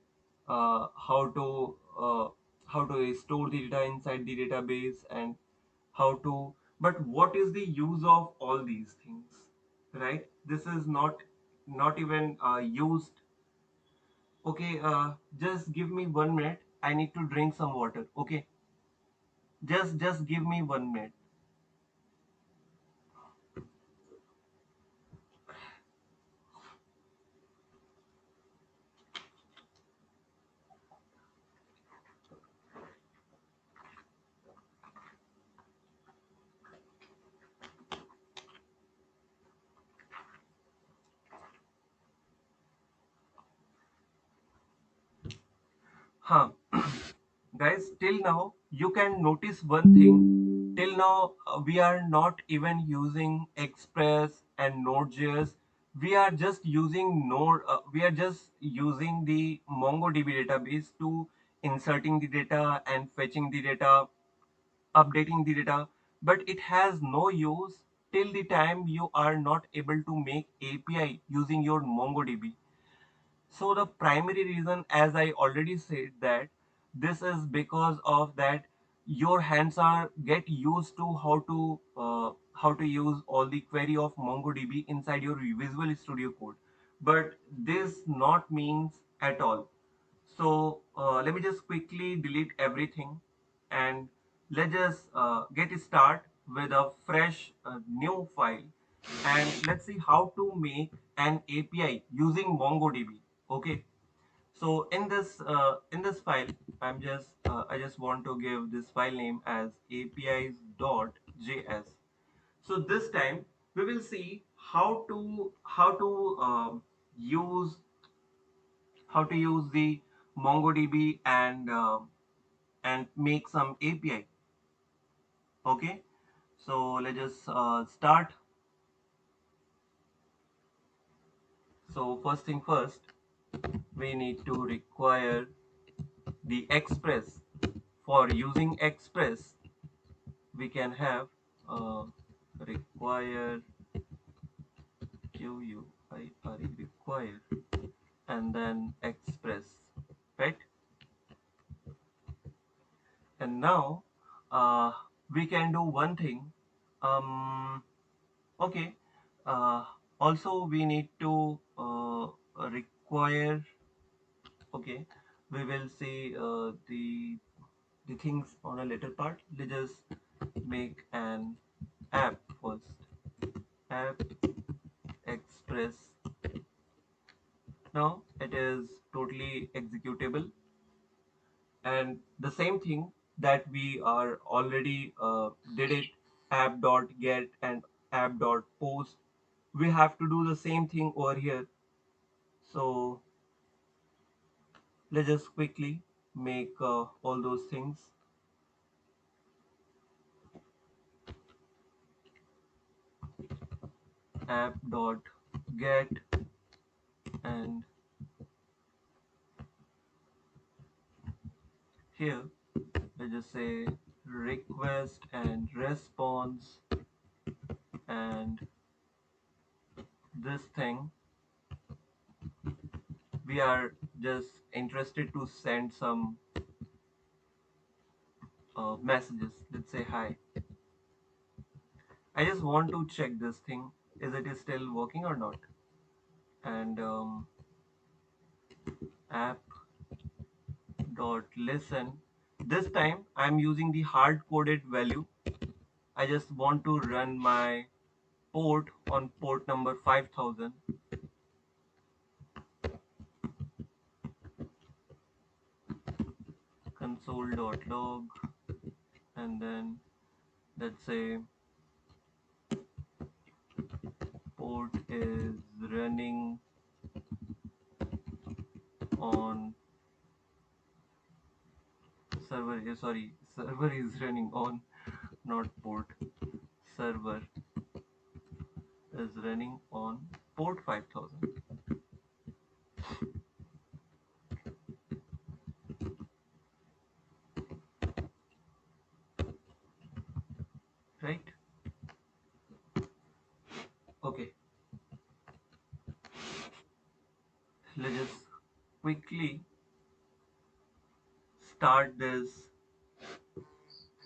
how to uh, how to store the data inside the database and how to. But what is the use of all these things, right? This is not even used. Okay, just give me 1 minute. I need to drink some water. Okay, just give me 1 minute. Huh. Guys, till now you can notice one thing. Till now we are not even using Express and Node.js. We are just using Node. We are just using the MongoDB database to inserting the data and fetching the data, updating the data, but it has no use till the time you are not able to make API using your MongoDB. So the primary reason, as I already said, that this is because of that your hands are get used to how to use all the query of MongoDB inside your Visual Studio Code, but this not means at all. So let me just quickly delete everything and let's just get start with a fresh new file and let's see how to make an API using MongoDB. Okay. So in this file, I just want to give this file name as apis.js. So this time we will see use how to use the MongoDB and make some API. Okay, so let's just start. So first thing first, we need to require the Express. For using Express, we can have uh, require require and then Express, right? And now uh, we can do one thing. Um, okay. Uh, Also, we need to require. Okay. we will see the things on a later part. Let's just make an app first. App express. Now it is totally executable, and the same thing that we are already did it, app.get and app.post, we have to do the same thing over here. So let's just quickly make all those things. App.get, and here let's just say request and response, and this thing we are just interested to send some messages. Let's say hi. I just want to check this thing, is it is still working or not. And app dot listen, this time I'm using the hard coded value. I just want to run my port on port number 5000. Console.log, and then let's say port is running on server, sorry, server is running on, not port, server is running on port 5000, right? Okay, let's just quickly start this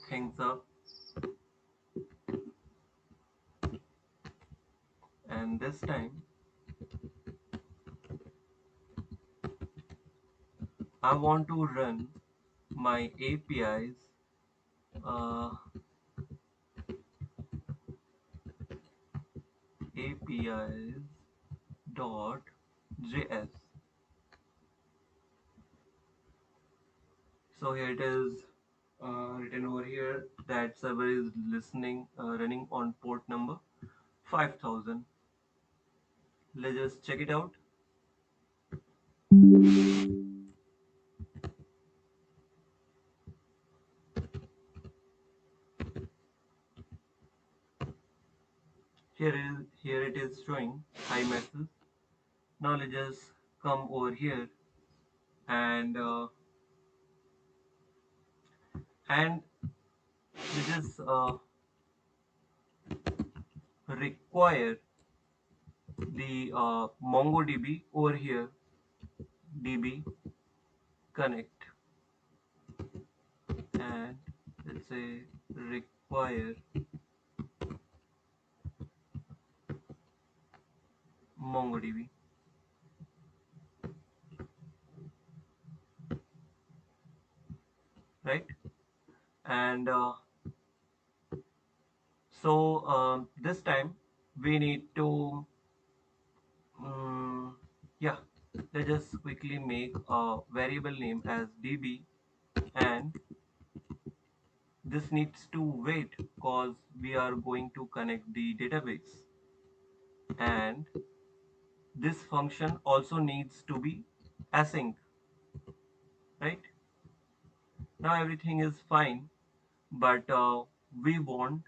things up, and this time I want to run my APIs, APIs dot js. So here it is written over here that server is listening, running on port number 5000. Let's just check it out. Here it is showing hi message. Now let's just come over here, and and let's just require the MongoDB over here, DB connect, and let's say require MongoDB, right? And so this time we need to yeah, let's just quickly make a variable name as DB, and this needs to wait because we are going to connect the database, and this function also needs to be async, right? Now everything is fine, but we want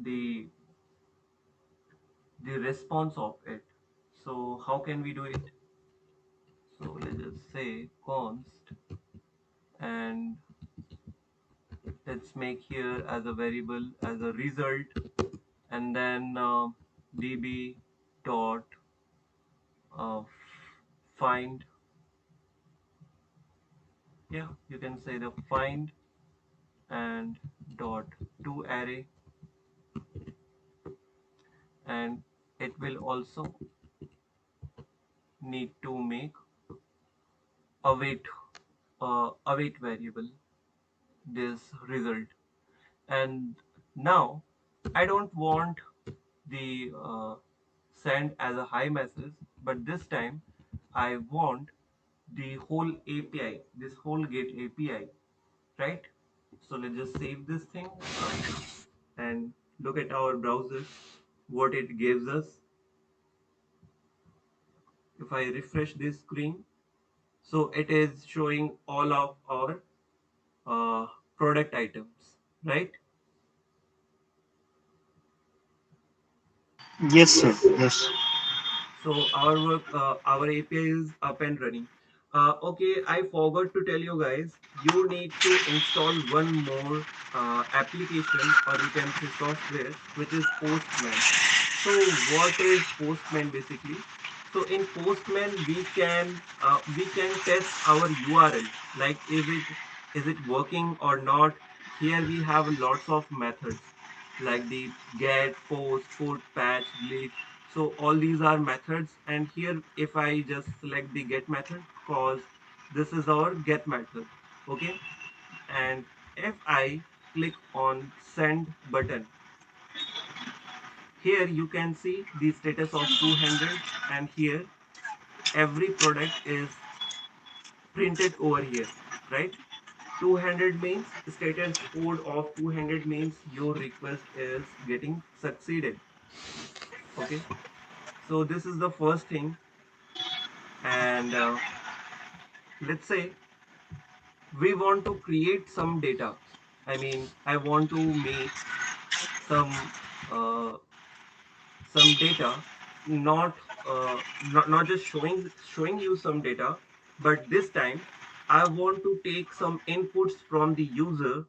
the the response of it. So how can we do it? So let's just say const, and let's make here as a variable as a result, and then db dot uh, find, yeah, you can say the find, and dot to array, and it will also need to make await await variable this result. And now I don't want the send as a hi message, but this time I want the whole API, this whole get API, right? So let's just save this thing and look at our browser, what it gives us. If I refresh this screen, so it is showing all of our uh, product items, right? Yes, sir. Yes. So our work, our API is up and running. Okay, I forgot to tell you guys, you need to install one more application, or you can say software, which is Postman. So what is Postman basically? So in Postman, we can test our URL, like is it working or not. Here we have lots of methods like the get, post, put, patch, delete. So all these are methods, and here if I just select the get method, cause this is our get method, okay? And if I click on send button, here you can see the status of 200, and here every product is printed over here, right? 200 means status code of 200 means your request is getting succeeded, okay? So this is the first thing. And let's say we want to create some data. I mean, I want to make some uh, some data, not just showing you some data, but this time I want to take some inputs from the user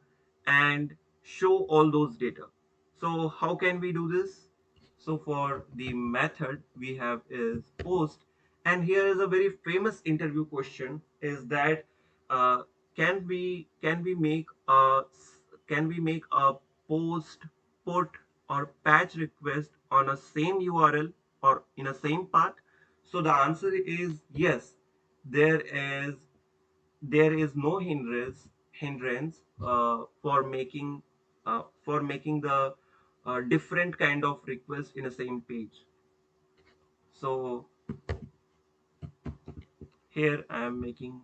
and show all those data. So how can we do this? So for the method we have is post, and here is a very famous interview question is that uh, can we make a post, put, or patch request on a same URL or in a same path? So the answer is yes. There is no hindrance for making the different kind of request in a same page. So here I am making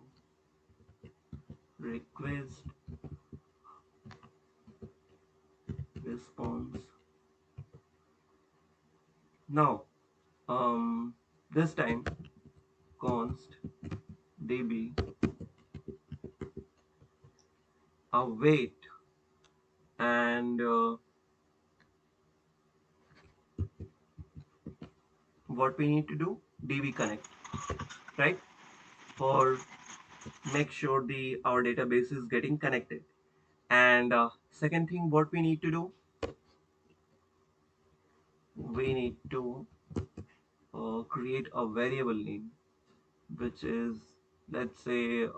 request response. Now this time const db await, and what we need to do, db connect, right? For make sure the our database is getting connected. And second thing what we need to do, we need to create a variable name, which is, let's say,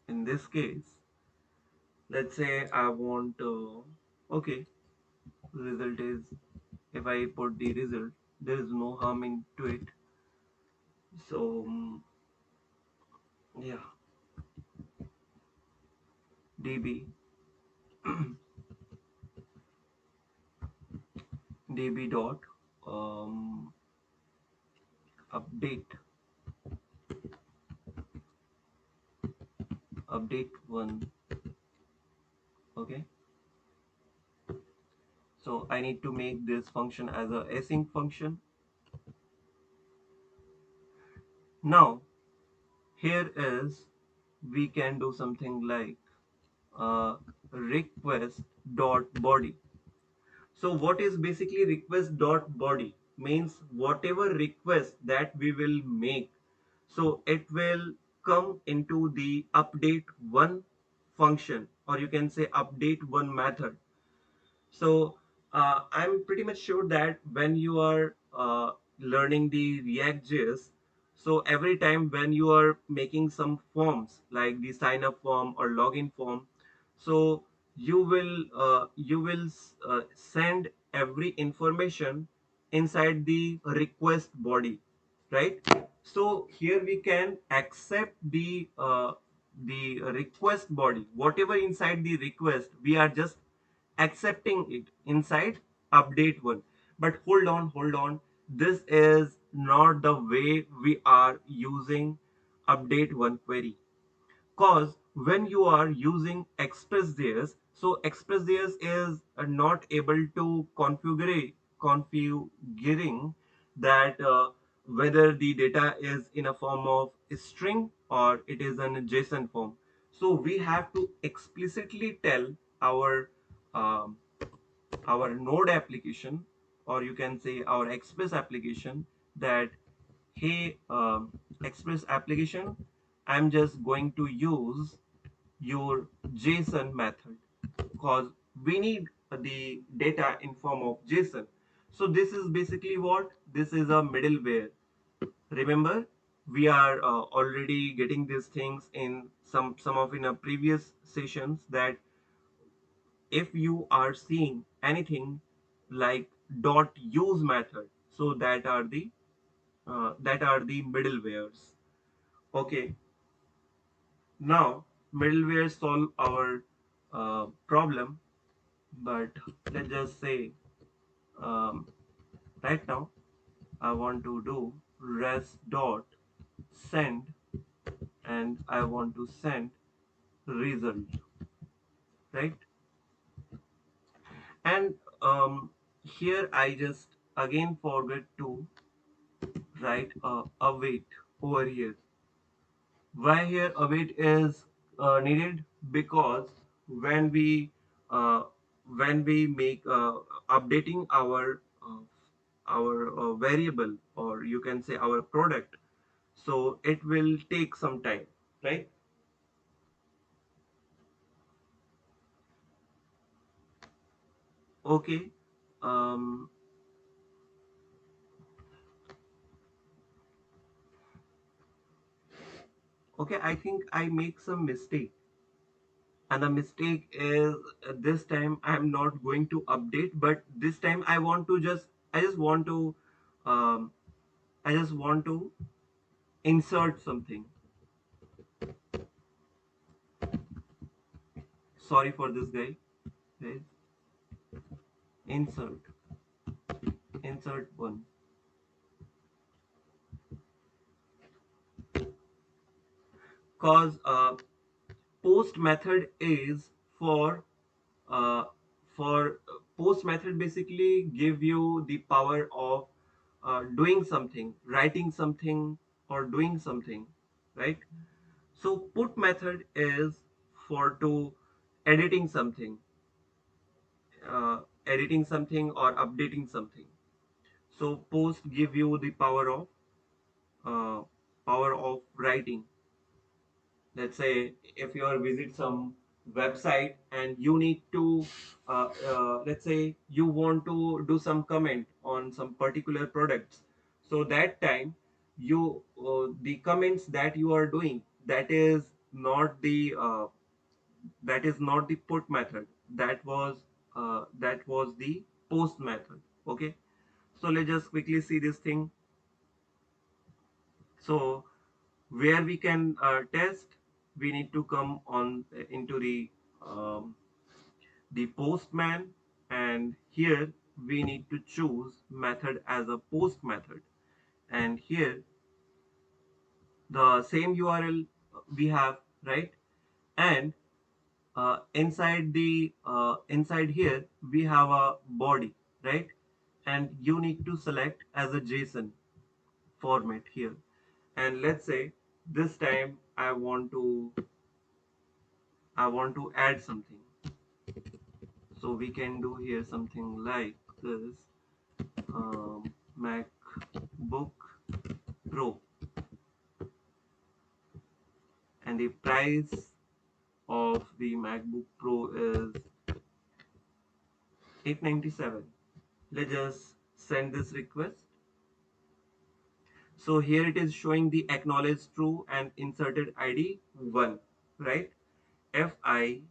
in this case, let's say I want okay, result is, if I put the result, there is no harming to it. So yeah, db db dot um, update update one, okay? So I need to make this function as a async function. Now here is, we can do something like uh, request dot body. So what is basically request dot body means, whatever request that we will make, so it will come into the update one function, or you can say update one method. So I'm pretty much sure that when you are learning the React.js, so every time when you are making some forms like the sign up form or login form, so you will send every information inside the request body. right? So here we can accept the request body, whatever inside the request, we are just accepting it inside update one. But hold on, this is not the way we are using update one query. Cause when you are using expressjs, so expressjs is not able to configuring that whether the data is in a form of a string or it is in a json form. So we have to explicitly tell our um, our node application, or you can say our express application, that hey, express application, I'm just going to use your json method because we need the data in form of json. So this is basically what this is, a middleware. Remember, we are already getting these things in some of in a previous sessions, that if you are seeing anything like dot use method, so that are the middlewares. Okay, now middleware solve our problem, but let's just say, um, right now I want to do res dot send, and I want to send result, right? And here I just again forget to write await over here. Why here await is needed? Because when we uh, make updating our variable, or you can say our product, so it will take some time, right? Okay. um, okay, I think I make some mistake, and the mistake is, this time I'm not going to update, but this time I just want to um, I just want to insert something. Sorry for this guy. Guys, insert one. Cause post method is uh, for post method basically give you the power of doing something, writing something, or doing something, right? So put method is for to editing something, editing something or updating something. So post give you the uh, power of writing. Let's say if you are visit some website and you need to let's say you want to do some comment on some particular products, so that time you the comments that you are doing, that is not the put method, that was the post method. Okay, so let's just quickly see this thing. So where we can test, we need to come on into the postman, and here we need to choose method as a post method, and here the same URL we have, right? And inside here we have a body, right? And you need to select as a JSON format here. And let's say this time I want to add something. So we can do here something like this, MacBook Pro, and the price of the MacBook Pro is 897. Let's just send this request. So here it is showing the acknowledge true and inserted ID 1, right? If I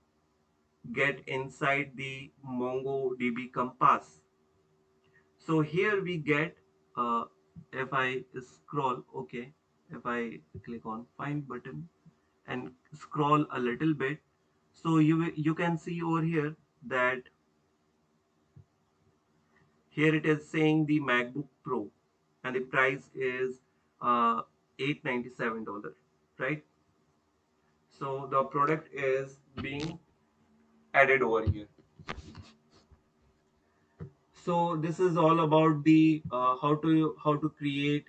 get inside the MongoDB compass, so here we get if I scroll, okay, if I click on find button and scroll a little bit, so you can see over here that here it is saying the MacBook Pro, and the price is $897, right? So the product is being added over here. So this is all about the how to create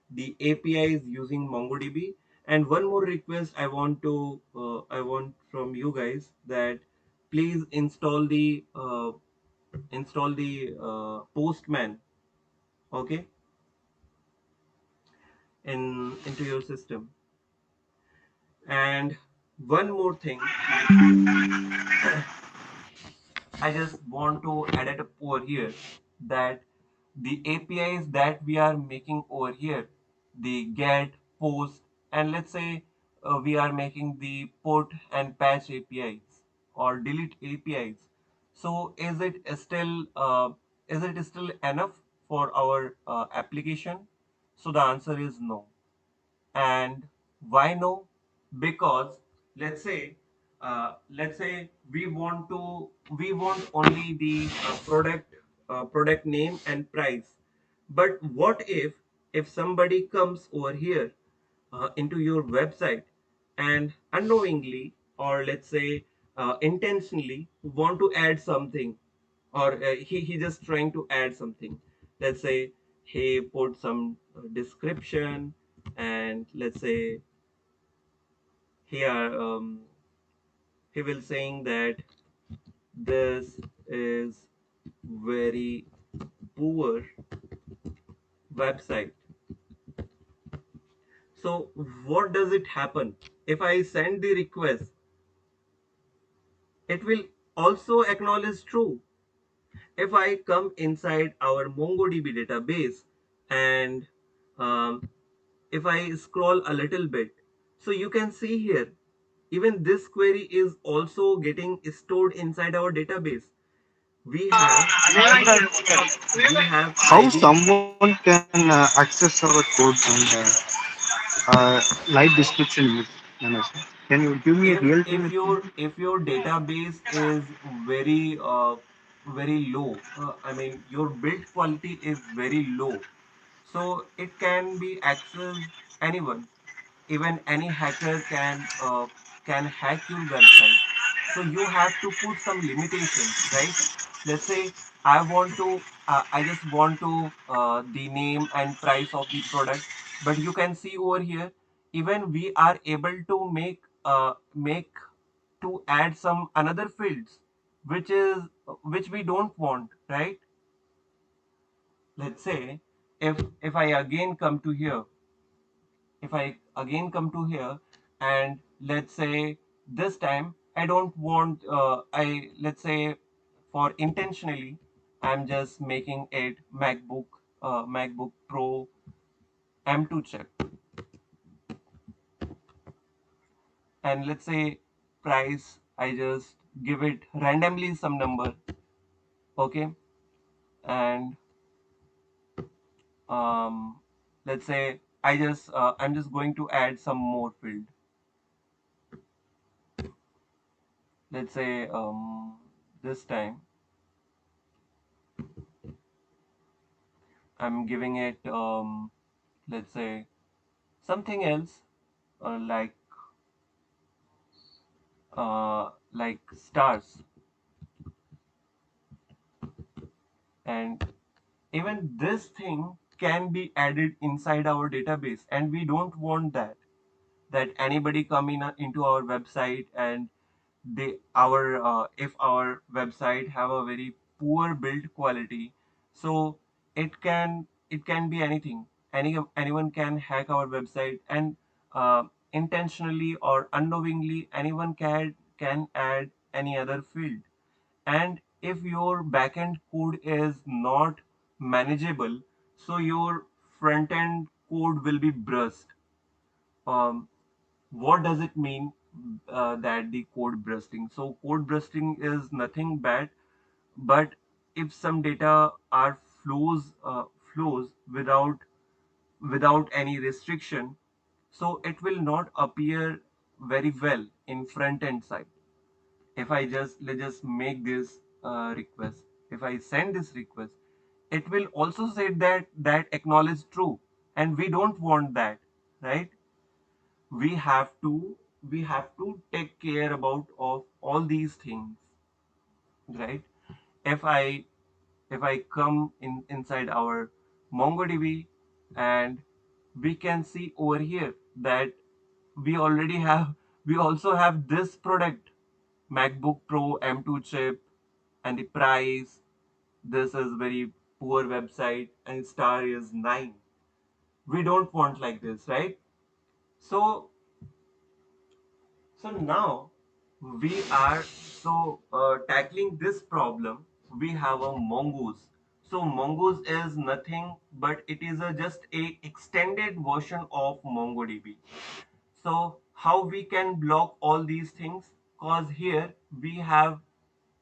the APIs using MongoDB. And one more request I want from you guys, that please install the Postman, okay, in into your system. And one more thing, I just want to add it up over here, that the APIs that we are making over here, the get, post, and let's say we are making the put and patch APIs or delete APIs. So is it still enough for our application? So the answer is no. And why no? Because let's say we want only the product name and price. But what if somebody comes over here into your website and unknowingly, or let's say intentionally, want to add something, or he just trying to add something. Let's say he put some description, and let's say here he will saying that this is very poor website. So what does it happen? If I send the request, it will also acknowledge true. If I come inside our MongoDB database, and um, if I scroll a little bit, so you can see here, even this query is also getting stored inside our database. We have ID, we have How ID. someone can access our code and live description with Manoj? Can you give me a real time example? If your database is very very low, I mean your build quality is very low, so it can be accessed anyone. Even any hacker can hack your website. So you have to put some limitations, right? Let's say I just want to the name and price of the product. But you can see over here, even we are able to make to add some another fields, which we don't want, right? Let's say if I again come to here, if I again come to here, and let's say this time I don't want let's say for intentionally, I'm just making it MacBook Pro M2 chip, and let's say price, I just give it randomly some number, okay, and um, let's say I'm just going to add some more field. Let's say this time I'm giving it let's say something else, like stars. And even this thing can be added inside our database, and we don't want that anybody come into our website, and they our if our website have a very poor build quality, so it can be anything. Anyone can hack our website, and intentionally or unknowingly, anyone can add any other field. And if your backend code is not manageable, so your front end code will be burst. um, what does it mean, that the code bursting? So code bursting is nothing bad, but if some data are flows without without any restriction, so it will not appear very well in front end side. If I just let's just make this request, if I send this request, it will also say that acknowledge true, and we don't want that, right? We have to take care about of all these things, right? If I come inside our MongoDB, and we can see over here that we already have we also have this product, MacBook Pro M2 chip, and the price. This is very poor website, and star is 9. We don't want like this, right? So so now we are tackling this problem. We have a Mongoose. So Mongoose is nothing but it is just a extended version of MongoDB. So how we can block all these things? Cause here we have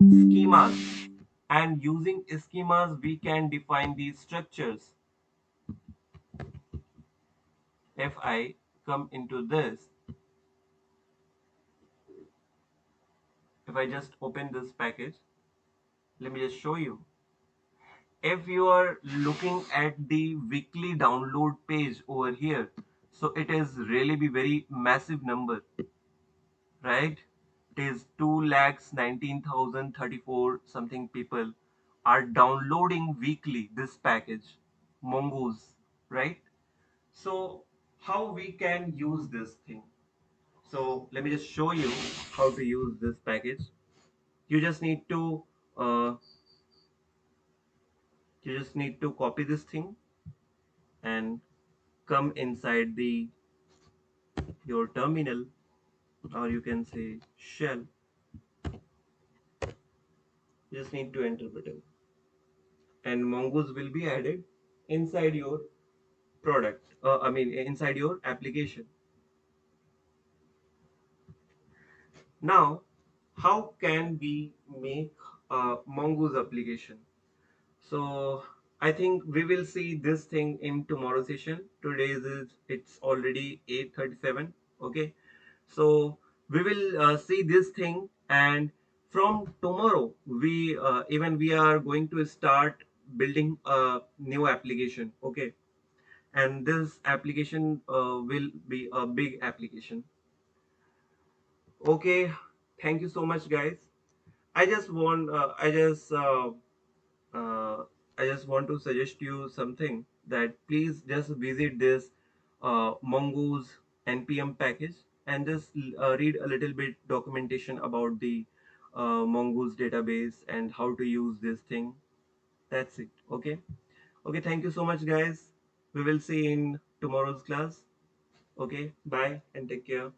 schemas, and using schemas we can define these structures. If I come into this, if I just open this package, let me just show you. If you are looking at the weekly download page over here, so it is really be very massive number, right? It is 2,19,034 something people are downloading weekly this package, Mongoose, right? So how we can use this thing? So let me just show you how to use this package. You just need to uh, copy this thing and come inside the your terminal, or you can say shell. You just need to enter button, and Mongoose will be added inside your product, inside your application. Now how can we make a Mongoose application? So I think we will see this thing in tomorrow session. Today is it's already 8:37. Okay, so we will see this thing, and from tomorrow we are going to start building a new application. Okay, and this application will be a big application. Okay, thank you so much, guys. I just want uh, I just want to suggest you something, that please just visit this Mongoose npm package, and just read a little bit documentation about the Mongoose database and how to use this thing. That's it. Okay. Okay. Thank you so much, guys. We will see in tomorrow's class. Okay. Bye and take care.